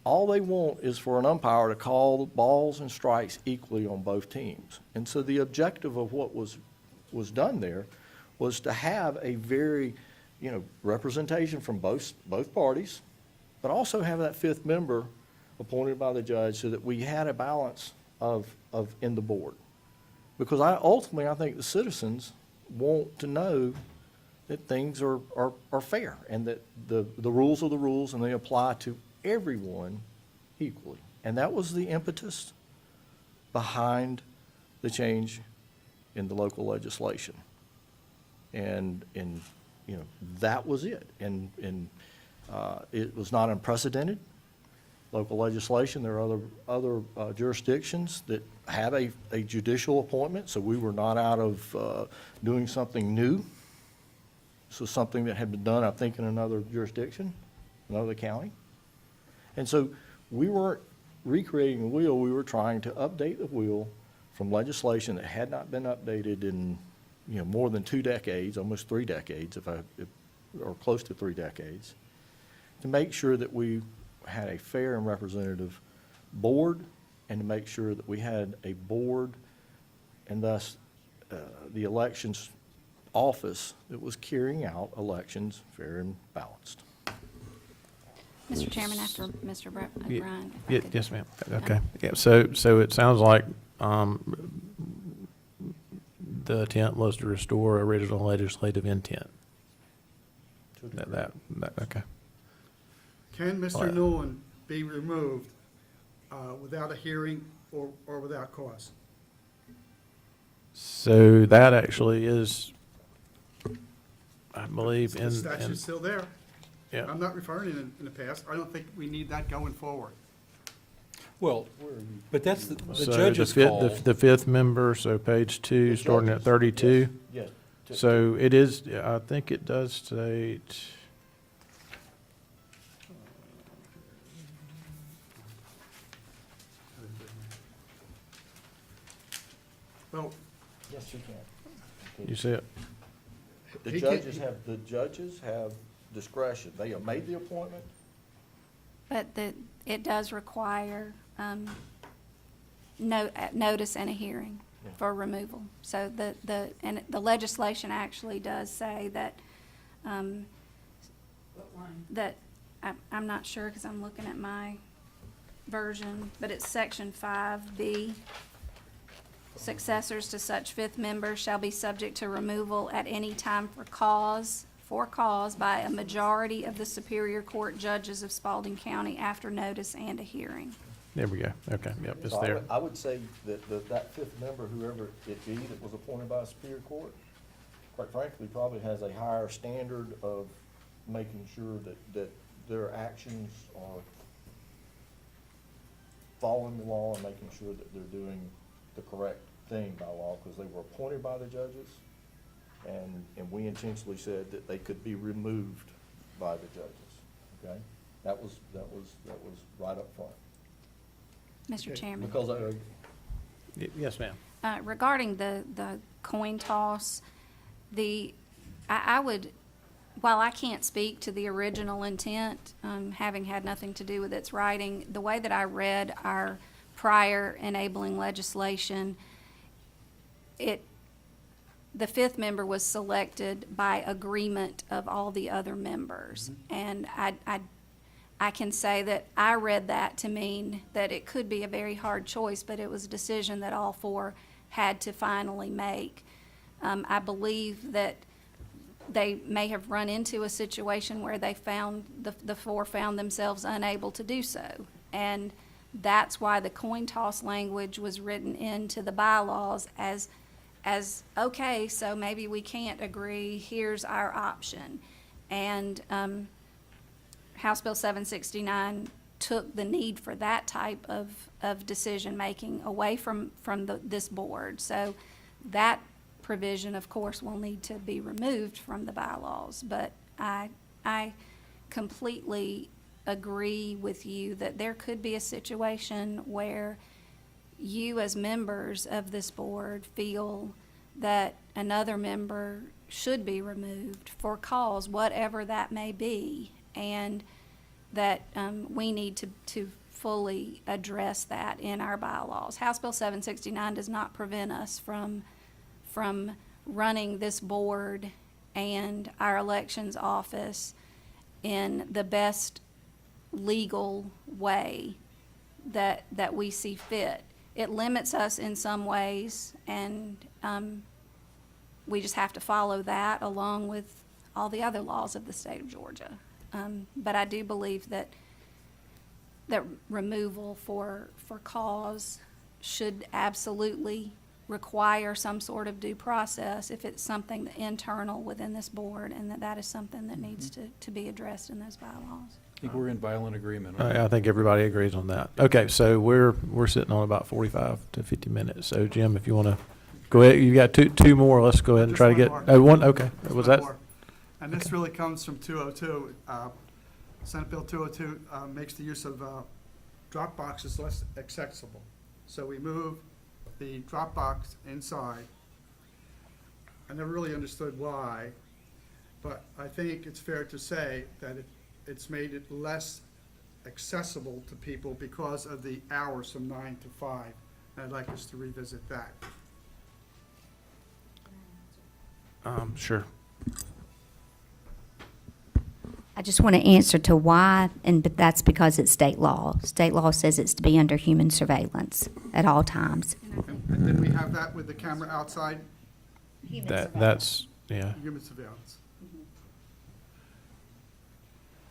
all they want is for an umpire to call balls and strikes equally on both teams. And so the objective of what was done there was to have a very, representation from both parties, but also have that fifth member appointed by the judge, so that we had a balance in the board. Because ultimately, I think the citizens want to know that things are fair, and that the rules are the rules, and they apply to everyone equally. And that was the impetus behind the change in the local legislation. And that was it. And it was not unprecedented. Local legislation, there are other jurisdictions that have a judicial appointment, so we were not out of doing something new. This was something that had been done, I think, in another jurisdiction, another county. And so we weren't recreating the wheel, we were trying to update the wheel from legislation that had not been updated in, more than 2 decades, almost 3 decades, or close to 3 decades, to make sure that we had a fair and representative board, and to make sure that we had a board, and thus the elections office that was carrying out elections fair and balanced. Mr. Chairman, after Mr. Ye- O'Brien. if I could- Yes, ma'am. Okay. Yeah, so it sounds like the intent was to restore original legislative intent. That, okay. Can Mr. Well, Newland be removed without a hearing or without cause? So that actually is, I believe, The in, statute's still there. yeah. I'm not referring it in the past. I don't think we need that going forward. Well, but that's the So judge's fifth- call. The fifth member, so page 2, The starting at judges, 32. Yes. So it is, I think it does state, Well, Yes, you can. you see it? The He judges can't- have discretion. They have made the appointment. But it does require notice and a hearing Yeah. for removal. So and the legislation actually does say that, What line? that, I'm not sure because I'm looking at my version, but it's section 5B. Successors to such fifth members shall be subject to removal at any time for cause by a majority of the Superior Court judges of Spalding County after notice and a hearing. There we go. Okay, yep, it's So there. I would say that fifth member, whoever it be that was appointed by a Superior Court, quite frankly, probably has a higher standard of making sure that their actions are following the law and making sure that they're doing the correct thing by law, because they were appointed by the judges, and we intentionally said that they could be removed by the judges, okay? That was right up front. Mr. Chairman. Because Yes, ma'am. Regarding the coin toss, I would, while I can't speak to the original intent, having had nothing to do with its writing, the way that I read our prior enabling legislation, the fifth member was selected by agreement of all the other members. And I can say that I read that to mean that it could be a very hard choice, but it was a decision that all 4 had to finally make. I believe that they may have run into a situation where they found, the four found themselves unable to do so. And that's why the coin toss language was written into the bylaws as, okay, so maybe we can't agree, here's our option. And House Bill 769 took the need for that type of decision-making away from this board. So that provision, of course, will need to be removed from the bylaws. But I completely agree with you that there could be a situation where you as members of this board feel that another member should be removed for cause, whatever that may be, and that we need to fully address that in our bylaws. House Bill 769 does not prevent us from running this board and our elections office in the best legal way that we see fit. It limits us in some ways, and we just have to follow that along with all the other laws of the state of Georgia. But I do believe that removal for cause should absolutely require some sort of due process if it's something internal within this board, and that is something that needs to be addressed in those bylaws. I think we're in violent agreement on that. I think everybody agrees on that. Okay, so we're sitting on about 45 to 50 minutes. So Jim, if you want to go ahead, you got two more. Let's go ahead and Just try to one get, more. oh, one, okay. Just Was one that? more. And this really comes from 202. Senate Bill 202 makes the use of drop boxes less accessible. So we move the drop box inside. I never really understood why, but I think it's fair to say that it's made it less accessible to people because of the hours from 9 to 5. And I'd like us to revisit that. Sure. I just want to answer to why, but that's because it's state law. State law says it's to be under human surveillance at all times. And did we have that with the camera outside? That's, yeah. Human surveillance.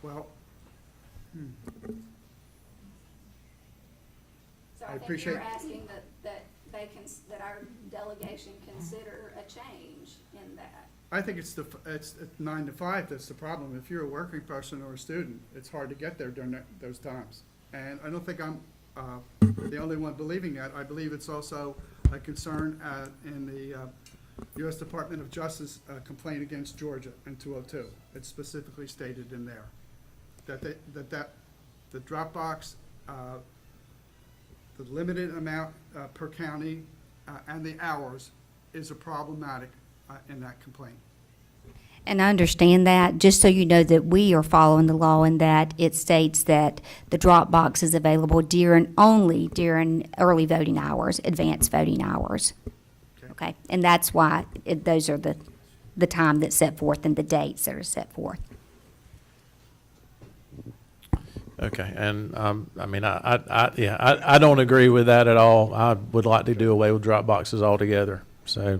Well, So I I think appreciate- you're asking that our delegation consider a change in that. I think it's 9 to 5 that's the problem. If you're a working person or a student, it's hard to get there during those times. And I don't think I'm the only one believing that. I believe it's also a concern in the U.S. Department of Justice complaint against Georgia in 202. It's specifically stated in there that the Dropbox, the limited amount per county and the hours is a problematic in that complaint. And I understand that, just so you know that we are following the law in that it states that the drop box is available only during early voting hours, advanced voting hours. Okay, and that's why those are the time that's set forth and the dates that are set forth. Okay, and, I mean, I don't agree with that at all. I would like to do away with drop boxes altogether. So,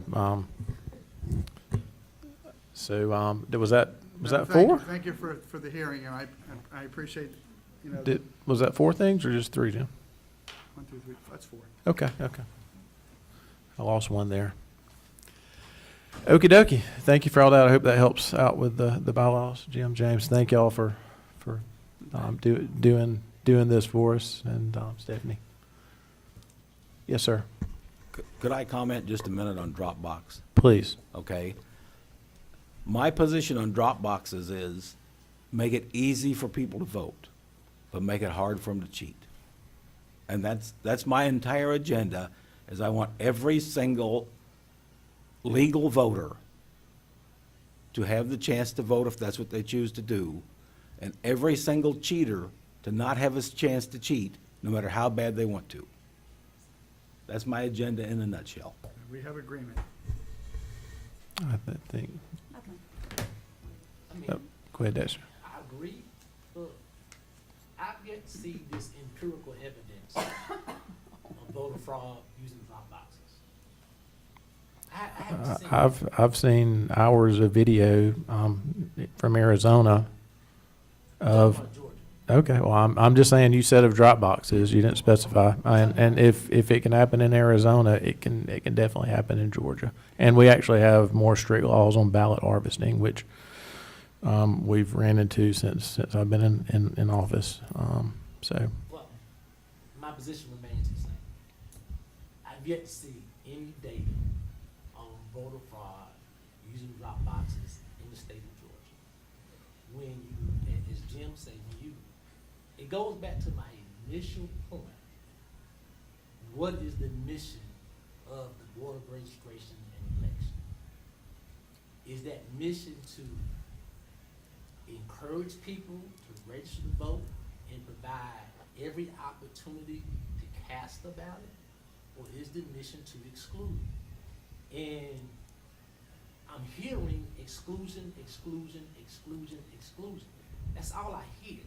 was that No, four? Thank you for the hearing, and I appreciate, Was that four things or just three, Jim? 1, 2, 3, that's 4. Okay. I lost one there. Okie dokie. Thank you for all that. I hope that helps out with the bylaws. Jim, James, thank y'all for doing this for us, and Stephanie. Yes, sir. Could I comment just a minute on Dropbox? Please. Okay. My position on drop boxes is make it easy for people to vote, but make it hard for them to cheat. And that's my entire agenda, is I want every single legal voter to have the chance to vote if that's what they choose to do, and every single cheater to not have a chance to cheat, no matter how bad they want to. That's my agenda in a nutshell. We have agreement. I think. I mean, Oh, go ahead, Dexter. I agree, but I've yet to see this empirical evidence of voter fraud using drop boxes. I haven't seen. I've seen hours of video, from Arizona of, Georgia. okay, well, I'm just saying you said of drop boxes, you didn't specify. And if it can happen in Arizona, it can definitely happen in Georgia. And we actually have more strict laws on ballot harvesting, which, we've ran into since I've been in office. So, Well, my position remains the same. I've yet to see any data on voter fraud using drop boxes in the state of Georgia. When you, as Jim said, it goes back to my initial point. What is the mission of the Board of Registration and Election? Is that mission to encourage people to register to vote and provide every opportunity to cast a ballot? Or is the mission to exclude? And I'm hearing exclusion, exclusion, exclusion, exclusion. That's all I hear.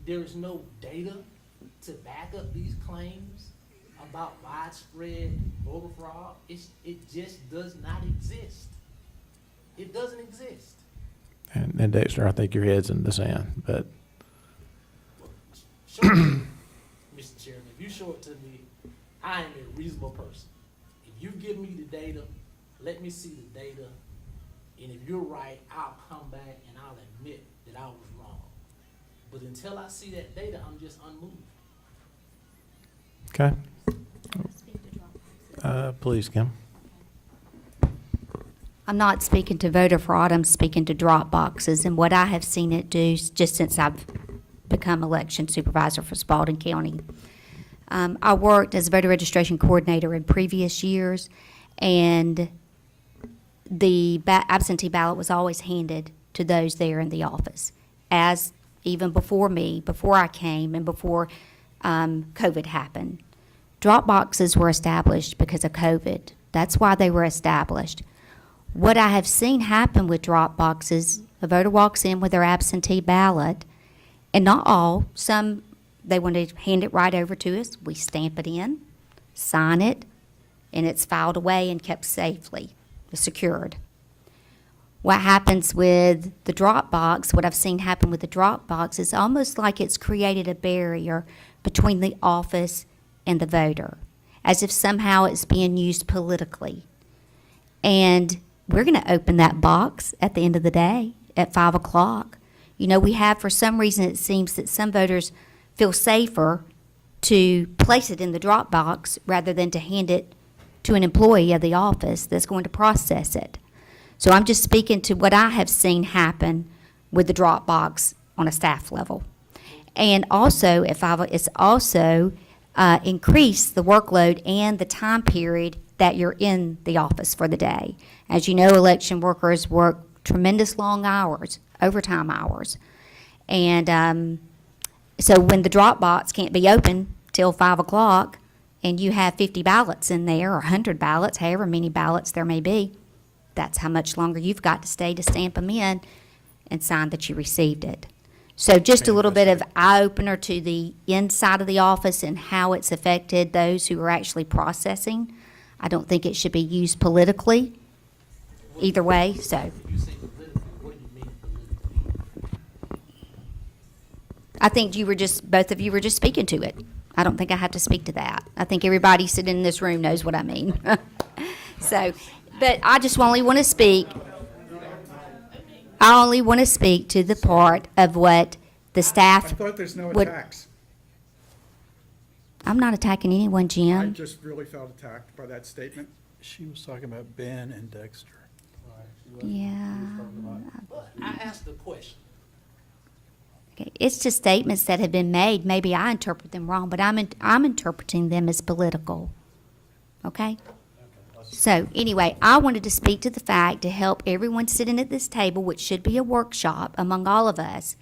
There is no data to back up these claims about widespread voter fraud. It just does not exist. It doesn't exist. and Dexter, I think your head's in the sand, but Show it to me, Mr. Chairman. If you show it to me, I am a reasonable person. If you give me the data, let me see the data, and if you're right, I'll come back and I'll admit that I was wrong. But until I see that data, I'm just unmoved. okay. Please, Kim. I'm not speaking to voter fraud, I'm speaking to drop boxes and what I have seen it do just since I've become election supervisor for Spalding County. I worked as a voter registration coordinator in previous years, and the absentee ballot was always handed to those there in the office, as even before me, before I came, and before COVID happened. Drop boxes were established because of COVID. That's why they were established. What I have seen happen with drop boxes, a voter walks in with their absentee ballot, and not all, some, they want to hand it right over to us. We stamp it in, sign it, and it's filed away and kept safely, secured. What happens with the drop box, what I've seen happen with the drop box, is almost like it's created a barrier between the office and the voter, as if somehow it's being used politically. And we're going to open that box at the end of the day at 5 o'clock. You know, we have, for some reason, it seems that some voters feel safer to place it in the drop box rather than to hand it to an employee of the office that's going to process it. So I'm just speaking to what I have seen happen with the drop box on a staff level. And also, it's also increased the workload and the time period that you're in the office for the day. As you know, election workers work tremendous long hours, overtime hours. And so when the drop box can't be open till 5 o'clock and you have 50 ballots in there or 100 ballots, however many ballots there may be, that's how much longer you've got to stay to stamp them in and sign that you received it. So just a little bit of eye-opener to the inside of the office and how it's affected those who are actually processing. I don't think it should be used politically either way, so. If you say politically, what do you mean politically? I think both of you were just speaking to it. I don't think I have to speak to that. I think everybody sitting in this room knows what I mean. So, but I just only want to speak to the part of what the I staff, thought there's no What- attacks. I'm not attacking anyone, I Jim. just really felt attacked by that statement. She was talking about Ben and Dexter. Yeah. But I asked the question. Okay. It's just statements that have been made. Maybe I interpret them wrong, but I'm interpreting them as political. Okay? So anyway, I wanted to speak to the fact to help everyone sitting at this table, which should be a workshop among all of us,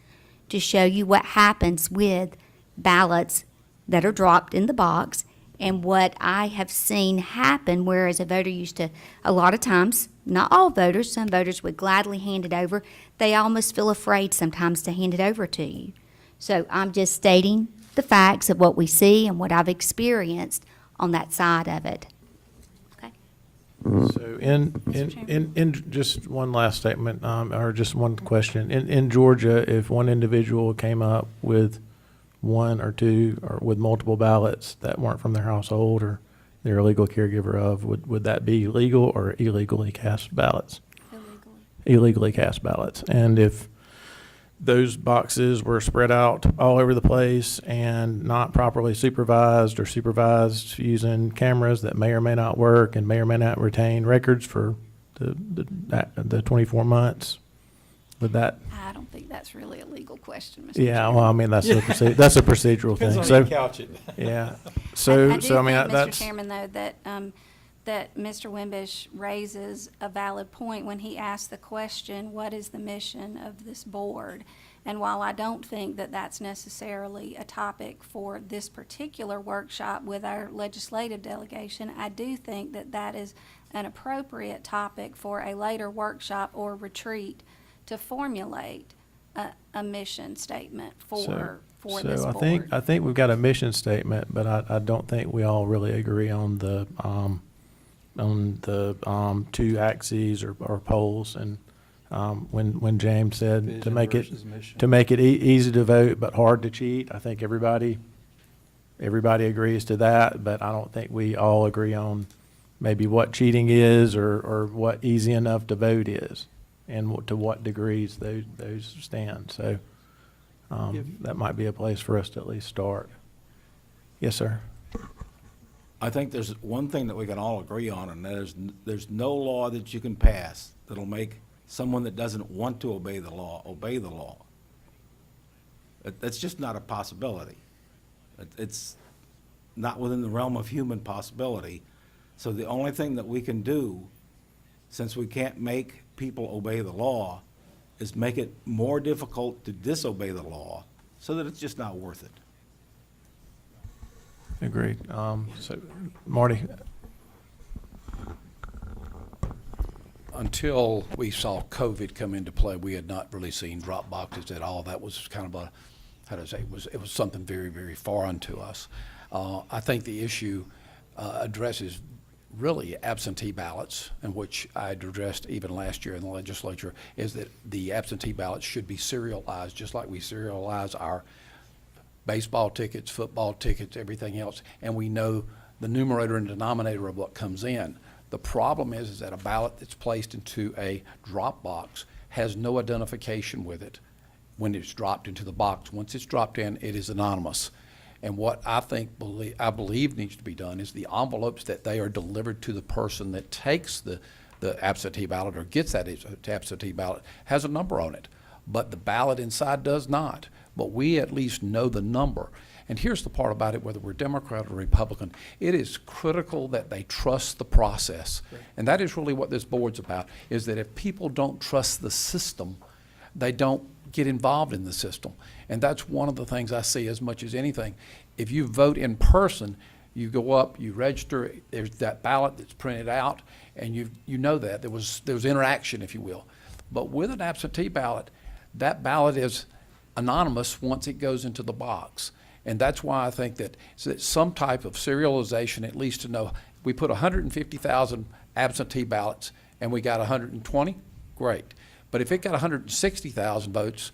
to show you what happens with ballots that are dropped in the box and what I have seen happen, whereas a voter used to, a lot of times, not all voters, some voters would gladly hand it over. They almost feel afraid sometimes to hand it over to you. So I'm just stating the facts of what we see and what I've experienced on that side of it. So in just one last statement, or just one question. In Georgia, if one individual came up with one or two or with multiple ballots that weren't from their household or they're a legal caregiver of, would that be legal or illegally cast ballots? Illegally. Illegally cast ballots. And if those boxes were spread out all over the place and not properly supervised or supervised using cameras that may or may not work and may or may not retain records for the 24 months, would that? I don't think that's really a legal question, Mr. Yeah, Chairman. well, I mean, that's a that's a procedural Depends thing. on how So, you couch it. yeah. I So, do I mean, think, Mr. that's, Chairman, though, that Mr. Wimbish raises a valid point when he asks the question, what is the mission of this board? And while I don't think that that's necessarily a topic for this particular workshop with our legislative delegation, I do think that that is an appropriate topic for a later workshop or retreat to formulate a mission statement for this so board. I think we've got a mission statement, but I don't think we all really agree on the two axes or poles. And when James said to Vision make versus mission. it easy to vote but hard to cheat, I think everybody agrees to that. But I don't think we all agree on maybe what cheating is or what easy enough to vote is, and to what degrees those stand. So that might be a place for us to at least start. Yes, sir. I think there's one thing that we can all agree on, and that is there's no law that you can pass that'll make someone that doesn't want to obey the law. That's just not a possibility. It's not within the realm of human possibility. So the only thing that we can do, since we can't make people obey the law, is make it more difficult to disobey the law so that it's just not worth it. Agreed. So, Marty? Until we saw COVID come into play, we had not really seen drop boxes at all. That was kind of it was something very, very foreign to us. I think the issue addresses really absentee ballots, in which I had addressed even last year in the legislature, is that the absentee ballots should be serialized, just like we serialize our baseball tickets, football tickets, everything else, and we know the numerator and denominator of what comes in. The problem is that a ballot that's placed into a drop box has no identification with it when it's dropped into the box. Once it's dropped in, it is anonymous. And what I believe needs to be done is the envelopes that they are delivered to the person that takes the absentee ballot or gets that absentee ballot has a number on it, but the ballot inside does not. But we at least know the number. And here's the part about it, whether we're Democrat or Republican, it is critical that they trust the process. Right. And that is really what this board's about, is that if people don't trust the system, they don't get involved in the system. And that's one of the things I see as much as anything. If you vote in person, you go up, you register, there's that ballot that's printed out, and you know that. There was interaction, if you will. But with an absentee ballot, that ballot is anonymous once it goes into the box. And that's why I think that some type of serialization, at least to know, we put 150,000 absentee ballots and we got 120, great. But if it got 160,000 votes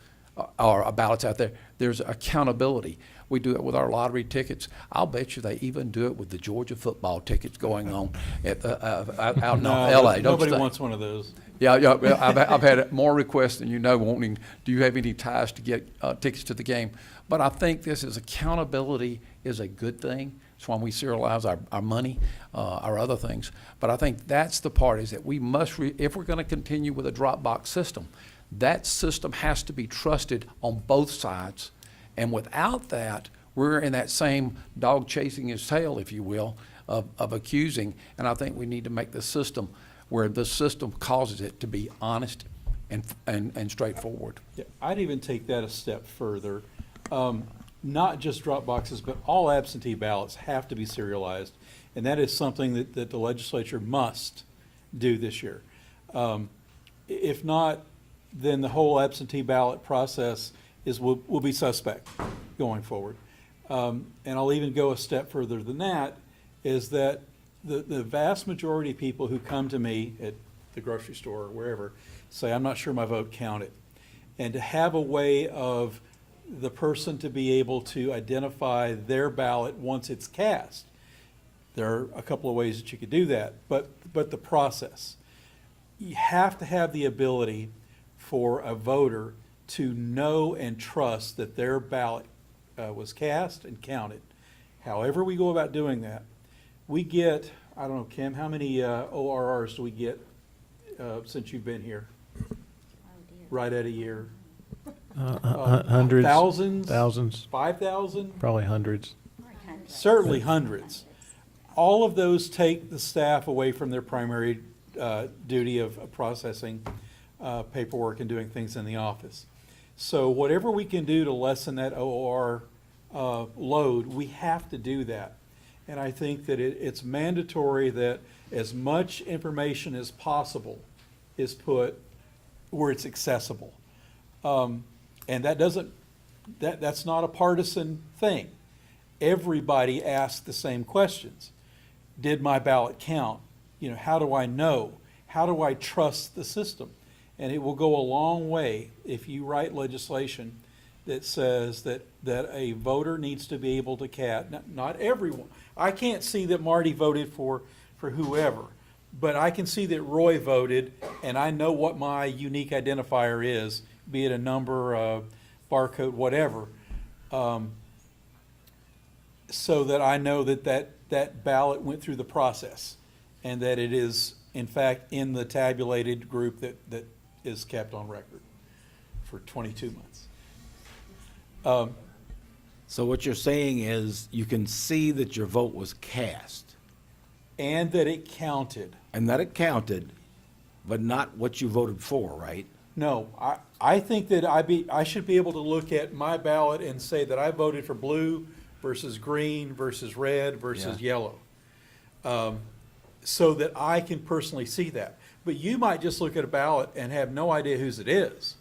or ballots out there, there's accountability. We do it with our lottery tickets. I'll bet you they even do it with the Georgia football tickets going on at, out in L.A. Nobody wants one of those. Yeah, I've had more requests than you know wanting, do you have any ties to get tickets to the game? But I think this is accountability is a good thing. That's why we serialize our money, our other things. But I think that's the part, is that we must, if we're going to continue with a drop box system, that system has to be trusted on both sides. And without that, we're in that same dog chasing his tail, if you will, of accusing. And I think we need to make the system where the system causes it to be honest and straightforward. Yeah, I'd even take that a step further. Not just drop boxes, but all absentee ballots have to be serialized. And that is something that the legislature must do this year. If not, then the whole absentee ballot process will be suspect going forward. And I'll even go a step further than that, is that the vast majority of people who come to me at the grocery store or wherever say, I'm not sure my vote counted. And to have a way of the person to be able to identify their ballot once it's cast. There are a couple of ways that you could do that, but the process. You have to have the ability for a voter to know and trust that their ballot was cast and counted. However we go about doing that, we get, I don't know, Kim, how many ORRs do we get since you've been here? Right at a year. Hundreds. Thousands? 5,000? Probably hundreds. Certainly hundreds. All of those take the staff away from their primary duty of processing paperwork and doing things in the office. So whatever we can do to lessen that OR load, we have to do that. And I think that it's mandatory that as much information as possible is put where it's accessible. And that's not a partisan thing. Everybody asks the same questions. Did my ballot count? You know, how do I know? How do I trust the system? And it will go a long way if you write legislation that says that a voter needs to be able to cast, not everyone. I can't see that Marty voted for whoever, but I can see that Roy voted, and I know what my unique identifier is, be it a number, barcode, whatever, so that I know that ballot went through the process and that it is, in fact, in the tabulated group that is kept on record for 22 months. So what you're saying is you can see that your vote was cast And that it counted. and that it counted, but not what you voted for, right? No, I think that I should be able to look at my ballot and say that I voted for blue versus green versus red versus yellow. So that I can personally see that. But you might just look at a ballot and have no idea whose it is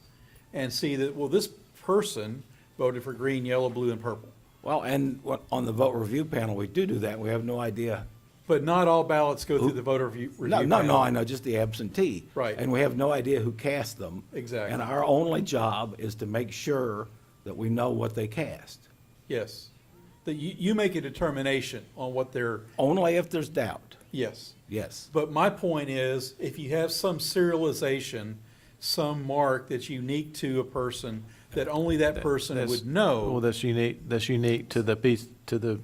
and see that, well, this person voted for green, yellow, blue, and purple. Well, and on the vote review panel, we do that. We have no idea. But not all ballots go through the voter review No, panel. I know, just the absentee. Right. And we have no idea who cast them. Exactly. And our only job is to make sure that we know what they cast. Yes. That you make a determination on what they're, Only if there's doubt. yes. Yes. But my point is, if you have some serialization, some mark that's unique to a person, that only that person That's- would know. Well, that's unique to the piece, to the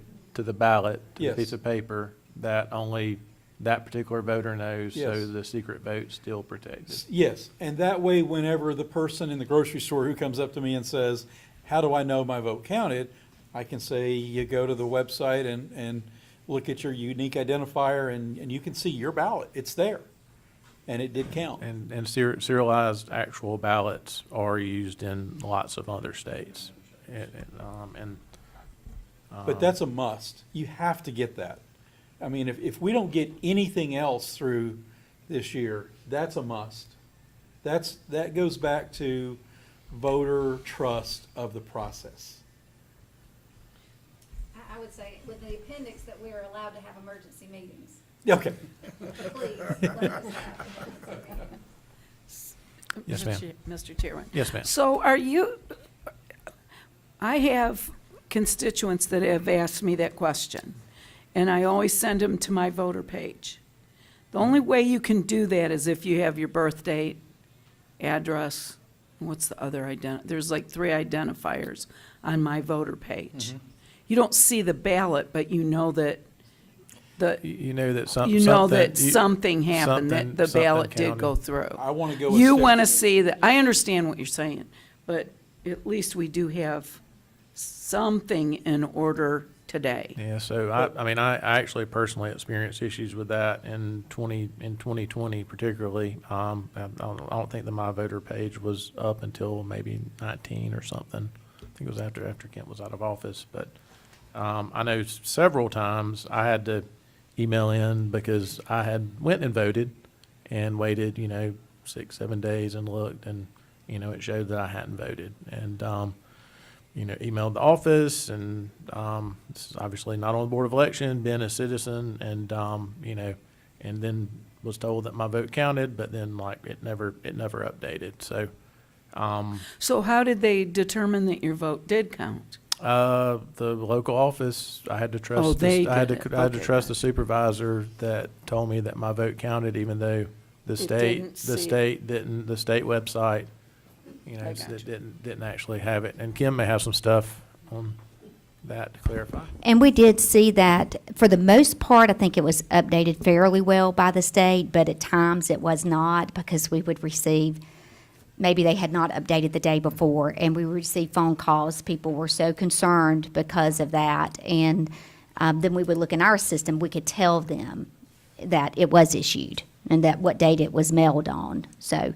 ballot, to the Yes. piece of paper, that only that particular voter knows, so Yes. the secret vote's still protected. Yes, and that way, whenever the person in the grocery store who comes up to me and says, how do I know my vote counted? I can say, you go to the website and look at your unique identifier, and you can see your ballot. It's there, and it did count. And serialized actual ballots are used in lots of other states. But that's a must. You have to get that. I mean, if we don't get anything else through this year, that's a must. That goes back to voter trust of the process. I would say with the appendix that we are allowed to have emergency meetings. Okay. Please, let us have emergency meetings. Yes, ma'am. Mr. Chairman. Yes, ma'am. So I have constituents that have asked me that question, and I always send them to my voter page. The only way you can do that is if you have your birth date, address, and what's the other there's like 3 identifiers on my voter page. You don't see the ballot, but you know that You know that something happened, that the ballot did go through. I want to go a You step- want to see that, I understand what you're saying, but at least we do have something in order today. Yeah, so I actually personally experienced issues with that in 2020 particularly. I don't think that my voter page was up until maybe 19 or something. I think it was after Kent was out of office, but I know several times I had to email in because I had went and voted and waited, 6, 7 days and looked, and, it showed that I hadn't voted. And emailed the office, and this is obviously not on the Board of Election, been a citizen, and and then was told that my vote counted, but then it never updated. So So how did they determine that your vote did count? the local office, I had to trust. Oh, they I had did to it. I had to Okay. trust the supervisor that told me that my vote counted, even though the didn't state the state website, I gotcha. didn't actually have it. And Kim may have some stuff on that to clarify. And we did see that, for the most part, I think it was updated fairly well by the state, but at times it was not, because we would receive, maybe they had not updated the day before, and we would receive phone calls. People were so concerned because of that. And then we would look in our system, we could tell them that it was issued and that what date it was mailed on. So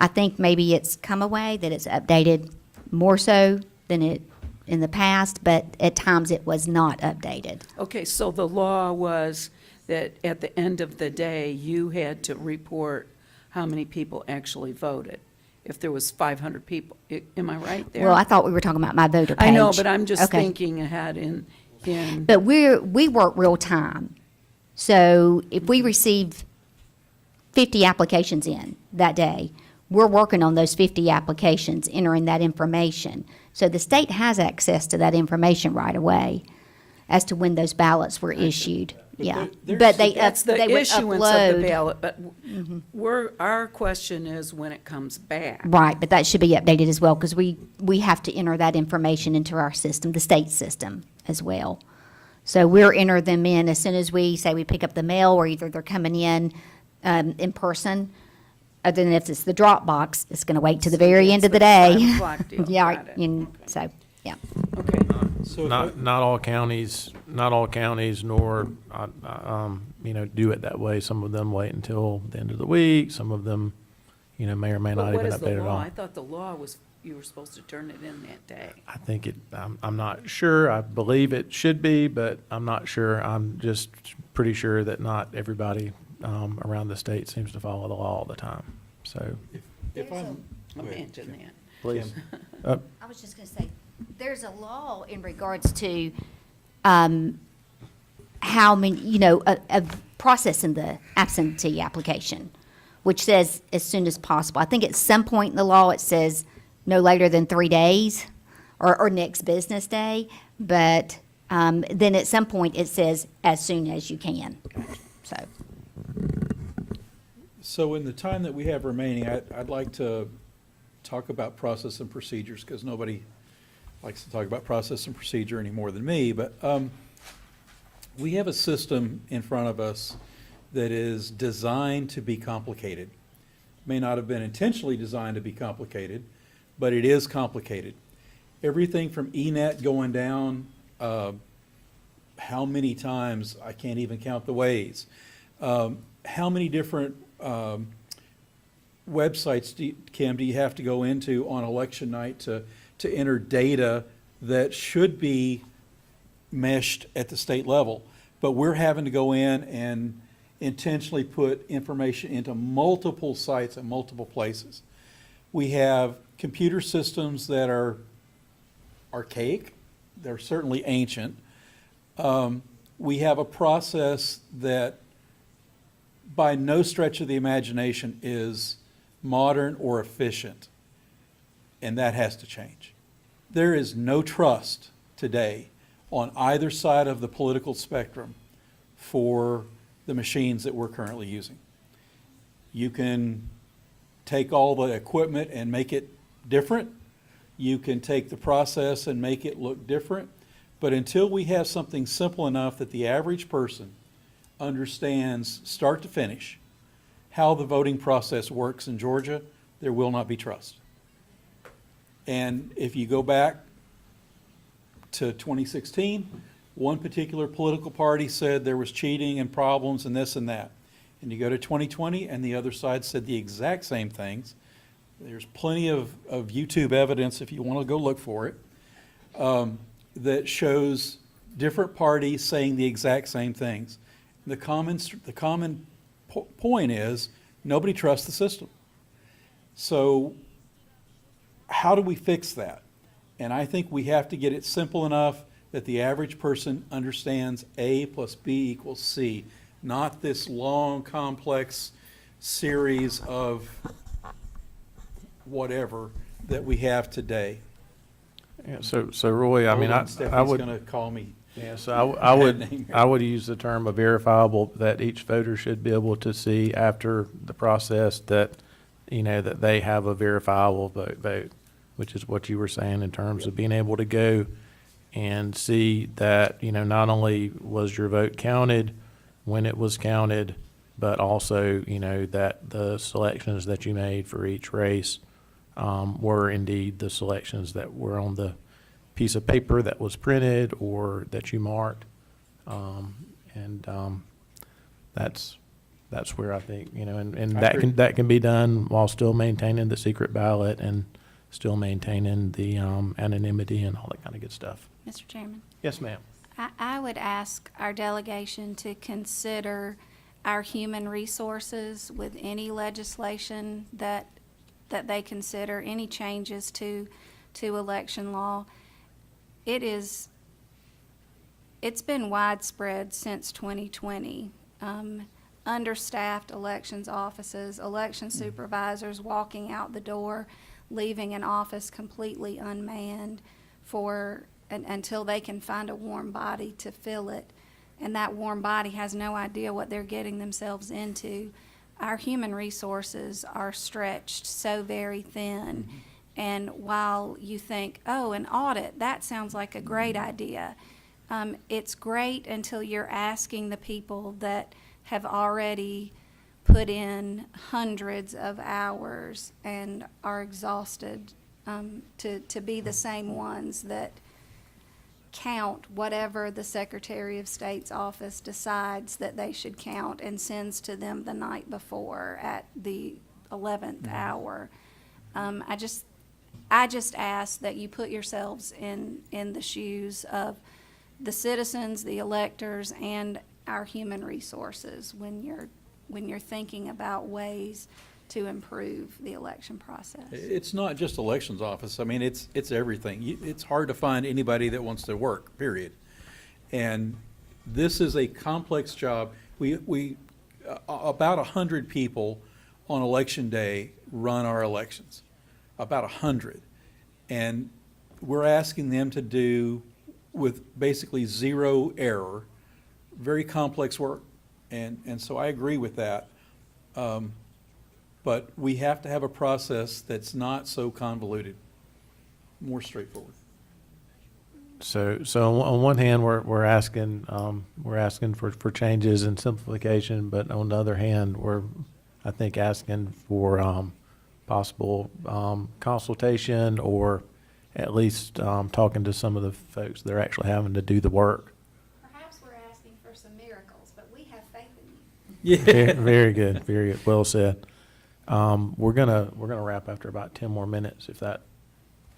I think maybe it's come away, that it's updated more so than it in the past, but at times it was not updated. Okay, so the law was that at the end of the day, you had to report how many people actually voted. If there was 500 people, am I right there? Well, I thought we were talking about my voter page. I know, but I'm just Okay. thinking ahead in, But we work real time. So if we receive 50 applications in that day, we're working on those 50 applications, entering that information. So the state has access to that information right away as to when those ballots were issued. Yeah. But they that's the they would issuance of the upload. ballot, but our question is when it comes back. Right, but that should be updated as well, because we have to enter that information into our system, the state system as well. So we're enter them in as soon as we say we pick up the mail, or either they're coming in person. Other than if it's the drop box, it's gonna wait to the very end of the day. 5 o'clock deal. Yeah, Got it. and so, yeah. Okay. So if Not all counties, nor, do it that way. Some of them wait until the end of the week. Some of them, may or may But not what even is the update at law? all. I thought the law was you were supposed to turn it in that day. I think I'm not sure. I believe it should be, but I'm not sure. I'm just pretty sure that not everybody around the state seems to follow the law all the time. So, if I'm, go ahead, Imagine Kim. that. please. I was just gonna say, there's a law in regards to, how many, of processing the absentee application, which says as soon as possible. I think at some point in the law, it says no later than 3 days or next business day. But, then at some point, it says as soon as you can. So, So in the time that we have remaining, I'd like to talk about process and procedures, because nobody likes to talk about process and procedure any more than me. But we have a system in front of us that is designed to be complicated. May not have been intentionally designed to be complicated, but it is complicated. Everything from ENET going down, how many times, I can't even count the ways. How many different websites, Kim, do you have to go into on election night to enter data that should be meshed at the state level? But we're having to go in and intentionally put information into multiple sites and multiple places. We have computer systems that are archaic. They're certainly ancient. We have a process that by no stretch of the imagination is modern or efficient, and that has to change. There is no trust today on either side of the political spectrum for the machines that we're currently using. You can take all the equipment and make it different. You can take the process and make it look different. But until we have something simple enough that the average person understands start to finish how the voting process works in Georgia, there will not be trust. And if you go back to 2016, one particular political party said there was cheating and problems and this and that. And you go to 2020 and the other side said the exact same things. There's plenty of YouTube evidence, if you want to go look for it, that shows different parties saying the exact same things. The common point is nobody trusts the system. So how do we fix that? And I think we have to get it simple enough that the average person understands A plus B equals C, not this long, complex series of whatever that we have today. Yeah, so Roy, I mean, I Stephanie's would. gonna call me. Yeah, so I would use the term of verifiable, that each voter should be able to see after the process that, you know, that they have a verifiable vote, which is what you were saying in terms of being able to go and see that, you know, not only was your vote counted when it was counted, but also, you know, that the selections that you made for each race were indeed the selections that were on the piece of paper that was printed or that you marked. That's where I think, you know, and I that agree. that can be done while still maintaining the secret ballot and still maintaining the anonymity and all that kind of good stuff. Mr. Chairman, Yes, ma'am. I would ask our delegation to consider our human resources with any legislation that they consider, any changes to election law. It's been widespread since 2020. Understaffed elections offices, election supervisors walking out the door, leaving an office completely unmanned until they can find a warm body to fill it. And that warm body has no idea what they're getting themselves into. Our human resources are stretched so very thin. And while you think, oh, an audit, that sounds like a great idea. It's great until you're asking the people that have already put in hundreds of hours and are exhausted to be the same ones that count whatever the Secretary of State's office decides that they should count and sends to them the night before at the 11th hour. I just ask that you put yourselves in the shoes of the citizens, the electors, and our human resources when you're thinking about ways to improve the election process. It's not just elections office. I mean, it's everything. It's hard to find anybody that wants to work, period. And this is a complex job. We about 100 people on election day run our elections, about 100. And we're asking them to do, with basically zero error, very complex work. And so I agree with that. But we have to have a process that's not so convoluted, more straightforward. So on one hand, we're asking for changes and simplification, but on the other hand, we're, I think, asking for possible consultation, or at least talking to some of the folks that are actually having to do the work. Perhaps we're asking for some miracles, but we have faith in you. Very good, very good. Well said. We're gonna wrap after about 10 more minutes, if that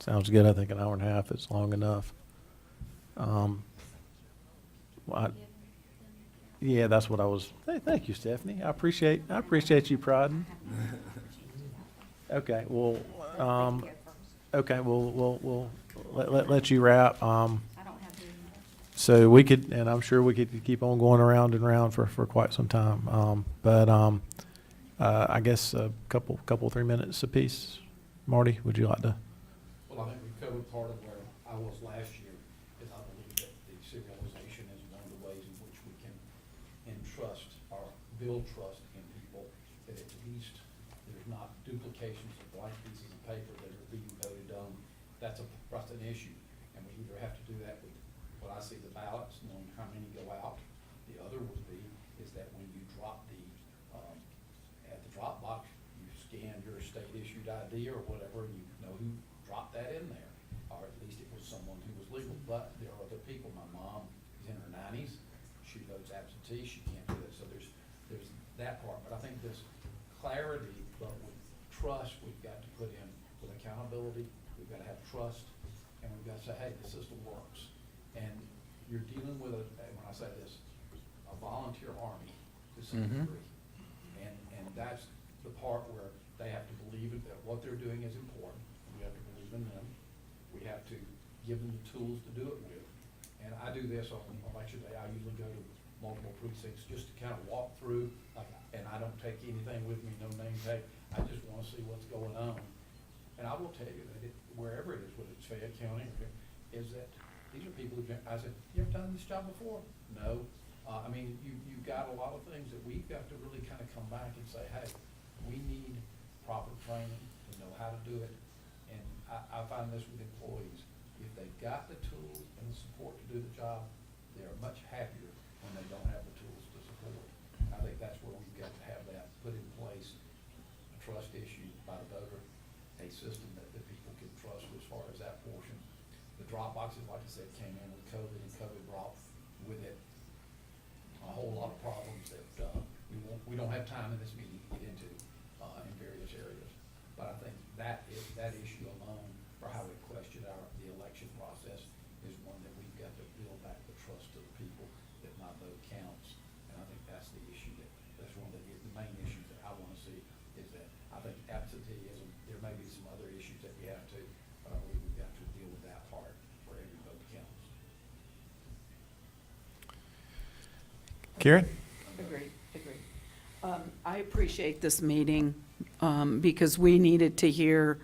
sounds good. I think an hour and a half is long enough. Yeah, that's what I was. Thank you, Stephanie. I appreciate you prodding. Okay, well, we'll let you wrap. So we could, and I'm sure we could keep on going around and around for quite some time. I guess a couple 3 minutes apiece. Marty, would you like to? Well, I think we covered part of where I was last year, is I believe that the serialization is one of the ways in which we can entrust or build trust in people, that at least there's not duplications of blank pieces of paper that are being voted on. That's an issue, and we either have to do that with what I see the ballots, knowing how many go out. The other would be, is that when you drop at the drop box, you scan your state issued ID or whatever, and you know who dropped that in there, or at least it was someone who was legal. But there are other people. My mom is in her 90s. She votes absentee. She can't do it. So there's that part. But I think there's clarity, but with trust, we've got to put in with accountability. We've got to have trust, and we've got to say, hey, the system works. And you're dealing with when I say this, a volunteer army to some degree. And that's the part where they have to believe that what they're doing is important. We have to believe in them. We We have to give them the tools to do it with. And I do this on election day. I usually go to multiple precincts just to kind of walk through, and I don't take anything with me, no name tag. I just want to see what's going on. And I will tell you that wherever it is, whether it's Fayette County, is that these are people who, I said, you ever done this job before? No. I mean, you've got a lot of things that we've got to really kind of come back and say, hey, we need proper training to know how to do it. And I find this with employees. If they've got the tools and the support to do the job, they're much happier when they don't have the tools to support it. I think that's where we've got to have that put in place, a trust issue by the voter, a system that people can trust as far as that portion. The drop boxes, like I said, came in with COVID, and COVID brought with it a whole lot of problems that we don't have time in this meeting to get into in various areas. But I think that issue alone, for how we question the election process, is one that we've got to build back the trust of the people that my vote counts. And I think that's the issue that's one of the main issues that I want to see, is that I think absenteeism, there may be some other issues that we have to, but I believe we've got to deal with that part where every vote counts. Karen? Agreed. I appreciate this meeting because we needed to hear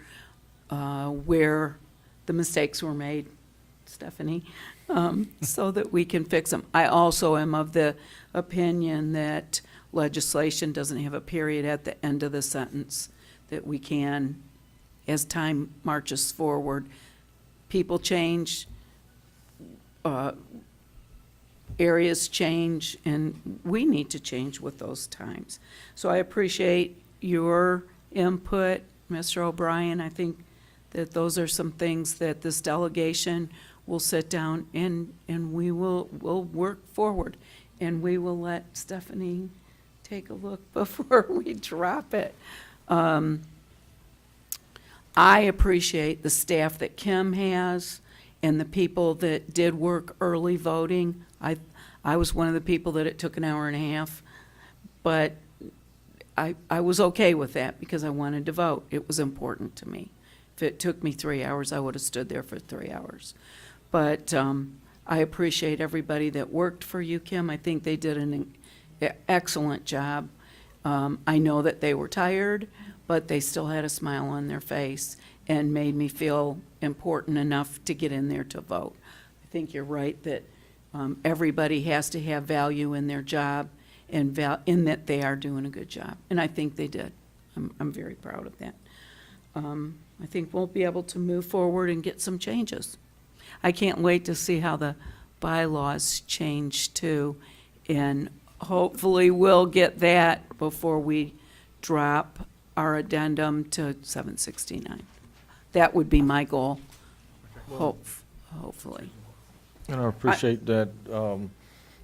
where the mistakes were made, Stephanie, so that we can fix them. I also am of the opinion that legislation doesn't have a period at the end of the sentence, that we can, as time marches forward, people change, areas change, and we need to change with those times. So I appreciate your input, Mr. O'Brien. I think that those are some things that this delegation will sit down and we'll work forward. And we will let Stephanie take a look before we drop it. I appreciate the staff that Kim has and the people that did work early voting. I was one of the people that it took an hour and a half, but I was okay with that because I wanted to vote. It was important to me. If it took me 3 hours, I would have stood there for 3 hours. But I appreciate everybody that worked for you, Kim. I think they did an excellent job. I know that they were tired, but they still had a smile on their face and made me feel important enough to get in there to vote. I think you're right that everybody has to have value in their job and in that they are doing a good job. And I think they did. I'm very proud of that. I think we'll be able to move forward and get some changes. I can't wait to see how the bylaws change too. And hopefully we'll get that before we drop our addendum to 769. That would be my goal, hopefully. And I appreciate that,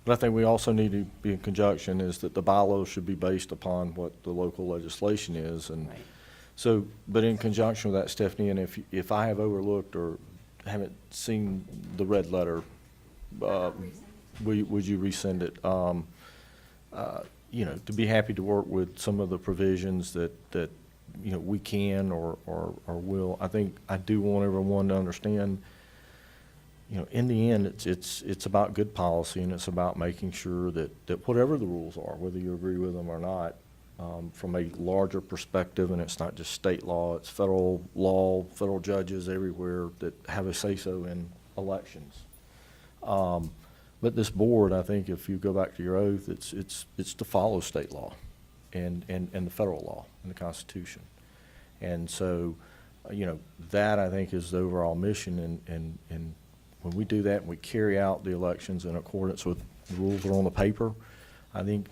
but I think we also need to be in conjunction is that the bylaws should be based upon what the local legislation is. And Right. so, but in conjunction with that, Stephanie, and if I have overlooked or haven't seen the red letter, would you resend it? You know, to be happy to work with some of the provisions that you know, we can or will. I think I do want everyone to understand, you know, in the end, it's about good policy, and it's about making sure that whatever the rules are, whether you agree with them or not, from a larger perspective, and it's not just state law, it's federal law, federal judges everywhere that have a say-so in elections. But this board, I think if you go back to your oath, it's to follow state law and the federal law and the Constitution. And so, you know, that I think is the overall mission, and when we do that and we carry out the elections in accordance with the rules that are on the paper, I think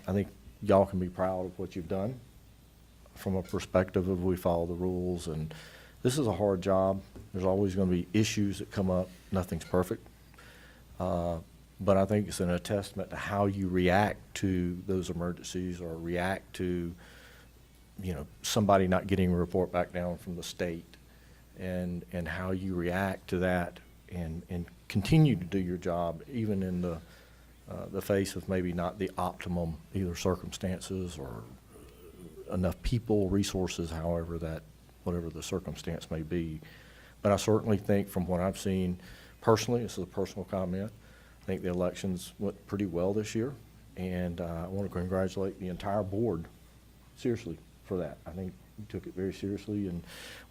y'all can be proud of what you've done from a perspective of we follow the rules. And this is a hard job. There's always going to be issues that come up. Nothing's perfect. But I think it's a testament to how you react to those emergencies or react to, you know, somebody not getting a report back down from the state, and how you react to that and continue to do your job even in the face of maybe not the optimum either circumstances or enough people, resources, whatever the circumstance may be. But I certainly think from what I've seen personally, this is a personal comment, I think the elections went pretty well this year. And I want to congratulate the entire board, seriously, for that. I think we took it very seriously, and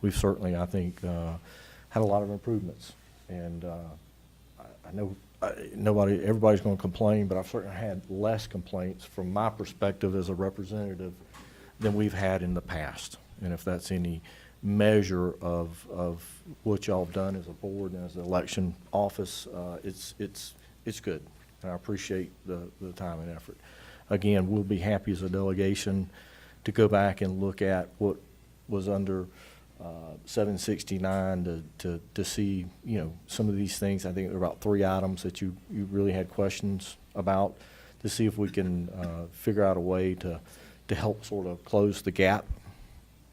we've certainly, I think, had a lot of improvements. And I know everybody's going to complain, but I've certainly had less complaints from my perspective as a representative than we've had in the past. And if that's any measure of what y'all have done as a board and as an election office, it's good. And I appreciate the time and effort. Again, we'll be happy as a delegation to go back and look at what was under 769 to see, some of these things. I think there are about 3 items that you really had questions about, to see if we can figure out a way to help sort of close the gap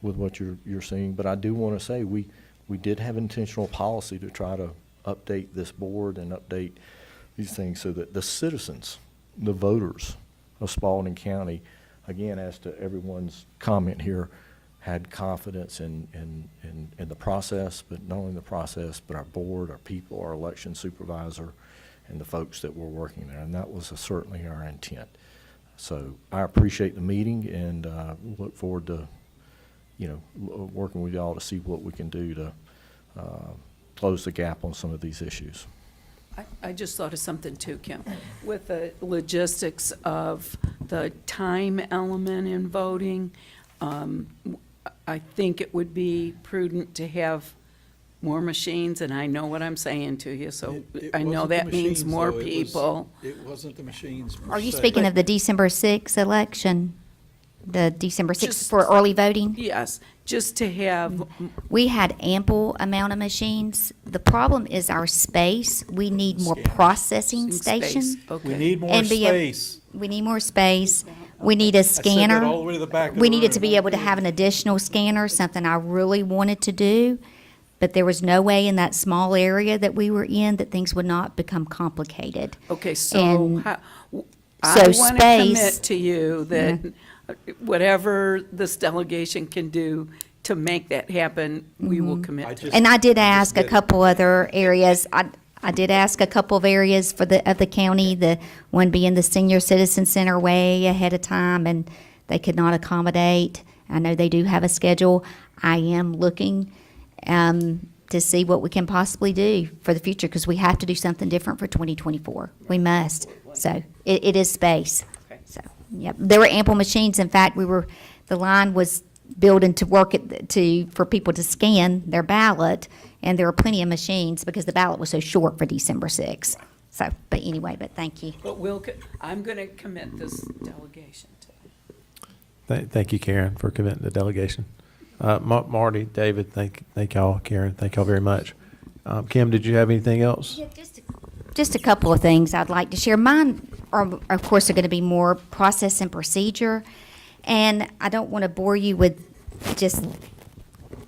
with what you're seeing. But I do want to say we did have intentional policy to try to update this board and update these things so that the citizens, the voters of Spalding County, again, as to everyone's comment here, had confidence in the process, but not only the process, but our board, our people, our election supervisor, and the folks that were working there. And that was certainly our intent. So I appreciate the meeting, and look forward to, working with y'all to see what we can do to close the gap on some of these issues. I just thought of something too, Kim. With the logistics of the time element in voting, I think it would be prudent to have more machines, and I know what I'm saying to you, so I know that means more people. It wasn't the machines per Are you se. speaking of the December 6th election? The December 6th Just- for early voting? Yes, just to have, We had ample amount of machines. The problem is our space. We need more processing space. stations. Okay. We need more And be a- space. We need more space. We need a said that scanner. all the way to the back of We the needed to room. be able to have an additional scanner, something I really wanted to do. But there was no way in that small area that we were in that things would not become complicated. okay, so And how, so I want to space- commit to you that whatever this delegation can do to make that happen, we will commit to. And I did ask a get it. couple other areas. I did ask a couple of areas of the county, the one being the Senior Citizen Center way ahead of time, and they could not accommodate. I know they do have a schedule. I am looking to see what we can possibly do for the future, because we have to do something different for 2024. We must. So it is space. Okay. So, yep, there were ample machines. In fact, the line was building to work for people to scan their ballot, and there were plenty of machines because the ballot was so short for December 6th. So, but anyway, but thank you. But I'm going to commit this delegation to. Thank you, Karen, for committing the delegation. Marty, David, thank y'all. Karen, thank y'all very much. Kim, did you have anything else? Just a couple of things I'd like to share. Mine are, of course, are going to be more process and procedure. And I don't want to bore you with just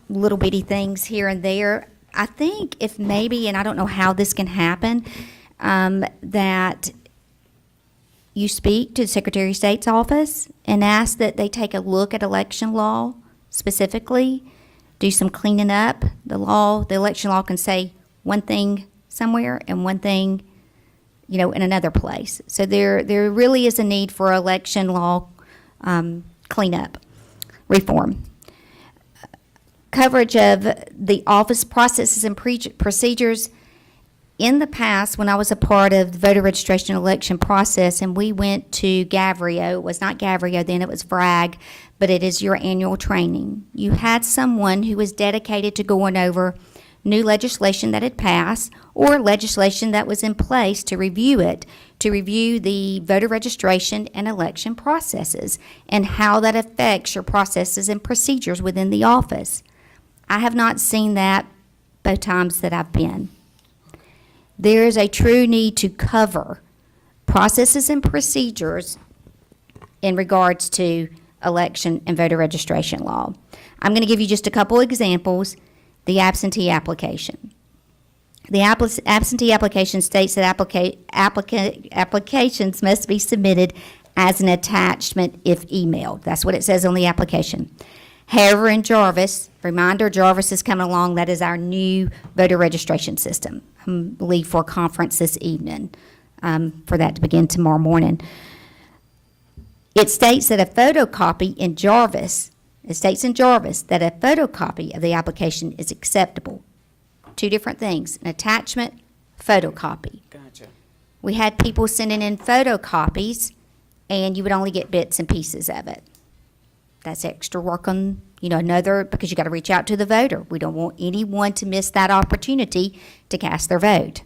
little bitty things here and there. I think if maybe, and I don't know how this can happen, that you speak to the Secretary of State's office and ask that they take a look at election law specifically, do some cleaning up. The election law can say one thing somewhere and one thing, in another place. So there really is a need for election law cleanup, reform. Coverage of the office processes and procedures. In the past, when I was a part of the voter registration election process, and we went to Gavrio, it was not Gavrio then, it was VRAG, but it is your annual training. You had someone who was dedicated to going over new legislation that had passed or legislation that was in place to review it, to review the voter registration and election processes and how that affects your processes and procedures within the office. I have not seen that both times that I've been. There is a true need to cover processes and procedures in regards to election and voter registration law. I'm going to give you just a couple examples. The absentee application. The absentee application states that applications must be submitted as an attachment if emailed. That's what it says on the application. However, in Jarvis, reminder, Jarvis is coming along. That is our new voter registration system. I believe for a conference this evening, for that to begin tomorrow morning. It states that a photocopy in Jarvis, it states in Jarvis that a photocopy of the application is acceptable. Two different things, an attachment, photocopy. Gotcha. We had people sending in photocopies, and you would only get bits and pieces of it. That's extra work on, because you got to reach out to the voter. We don't want anyone to miss that opportunity to cast their vote.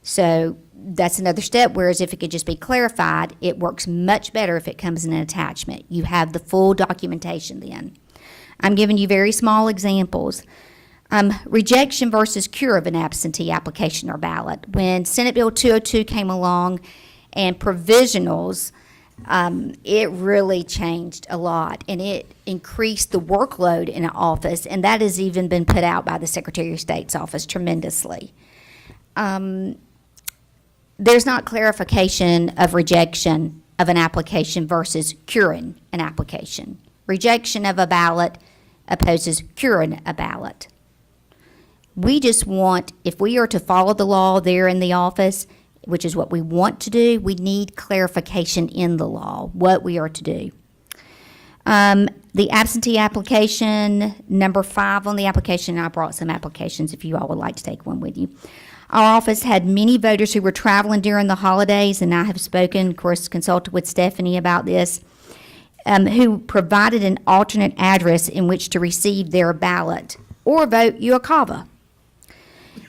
So that's another step, whereas if it could just be clarified, it works much better if it comes in an attachment. You have the full documentation then. I'm giving you very small examples. Rejection versus cure of an absentee application or ballot. When Senate Bill 202 came along and provisionals, it really changed a lot, and it increased the workload in an office, and that has even been put out by the Secretary of State's office tremendously. There's not clarification of rejection of an application versus curing an application. Rejection of a ballot opposes curing a ballot. We just want, if we are to follow the law there in the office, which is what we want to do, we need clarification in the law, what we are to do. The absentee application, number 5 on the application, I brought some applications if you all would like to take one with you. Our office had many voters who were traveling during the holidays, and I have spoken, of course, consulted with Stephanie about this, who provided an alternate address in which to receive their ballot or vote UOCAVA.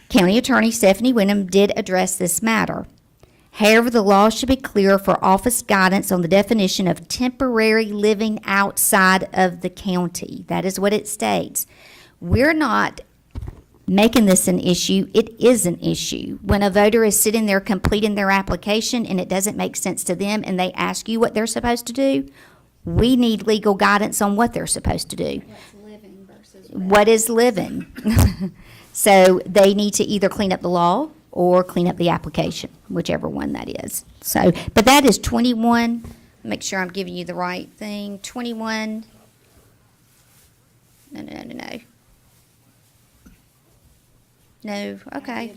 County Attorney Stephanie Wyndham did address this matter. However, the law should be clear for office guidance on the definition of temporary living outside of the county. That is what it states. We're not making this an issue. It is an issue. When a voter is sitting there completing their application and it doesn't make sense to them and they ask you what they're supposed to do, we need legal guidance on what they're supposed to do. What's living versus What is living? So they need to either clean up the law or clean up the application, whichever one that is. So, but that is 21, make sure I'm giving you the right thing, 21, no. No, okay.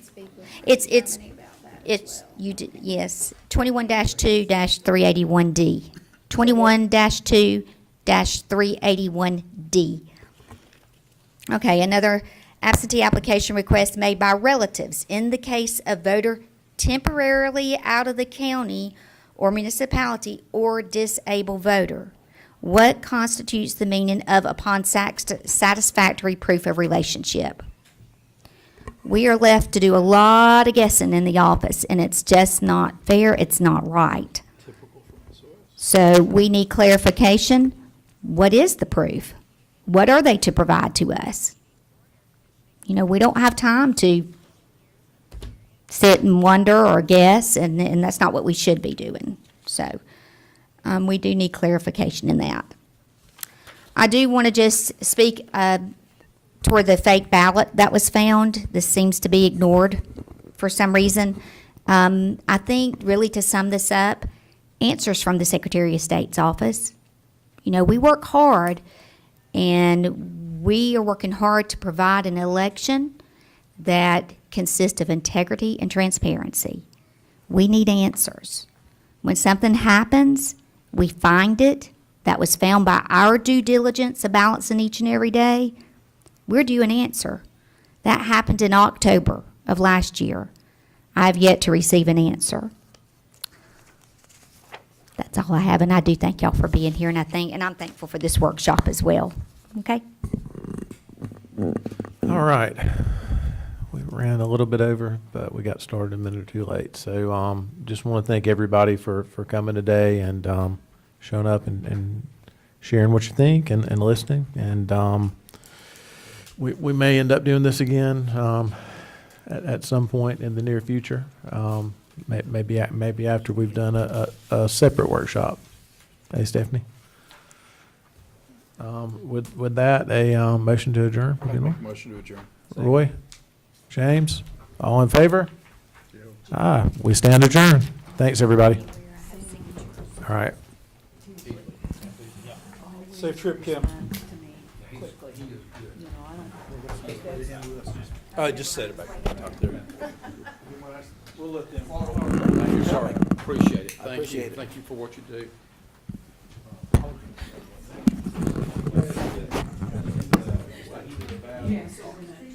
It's, you did, yes, 21-2-381D. 21-2-381D. Okay, another absentee application request made by relatives in the case of voter temporarily out of the county or municipality or disabled voter. What constitutes the meaning of upon satisfactory proof of relationship? We are left to do a lot of guessing in the office, and it's just not fair, it's not right. So we need clarification. What is the proof? What are they to provide to us? We don't have time to sit and wonder or guess, and that's not what we should be doing. So we do need clarification in that. I do want to just speak toward the fake ballot that was found. This seems to be ignored for some reason. I think really to sum this up, answers from the Secretary of State's office. We work hard, and we are working hard to provide an election that consists of integrity and transparency. We need answers. When something happens, we find it, that was found by our due diligence of balancing each and every day, we're due an answer. That happened in October of last year. I have yet to receive an answer. That's all I have, and I do thank y'all for being here, and I'm thankful for this workshop as well. Okay? All right. We ran a little bit over, but we got started a minute or two late. So just want to thank everybody for coming today and showing up and sharing what you think and listening. And we may end up doing this again at some point in the near future. Maybe after we've done a separate workshop. Hey, Stephanie? With that, a motion to adjourn? Motion to adjourn. Roy? James? All in favor? We stand adjourned. Thanks, everybody. All right. Safe trip, Kim. Just set it back up there. We'll let them. Thank you, sir. Appreciate it. Thank you. Thank you for what you do. Yeah, so we're not-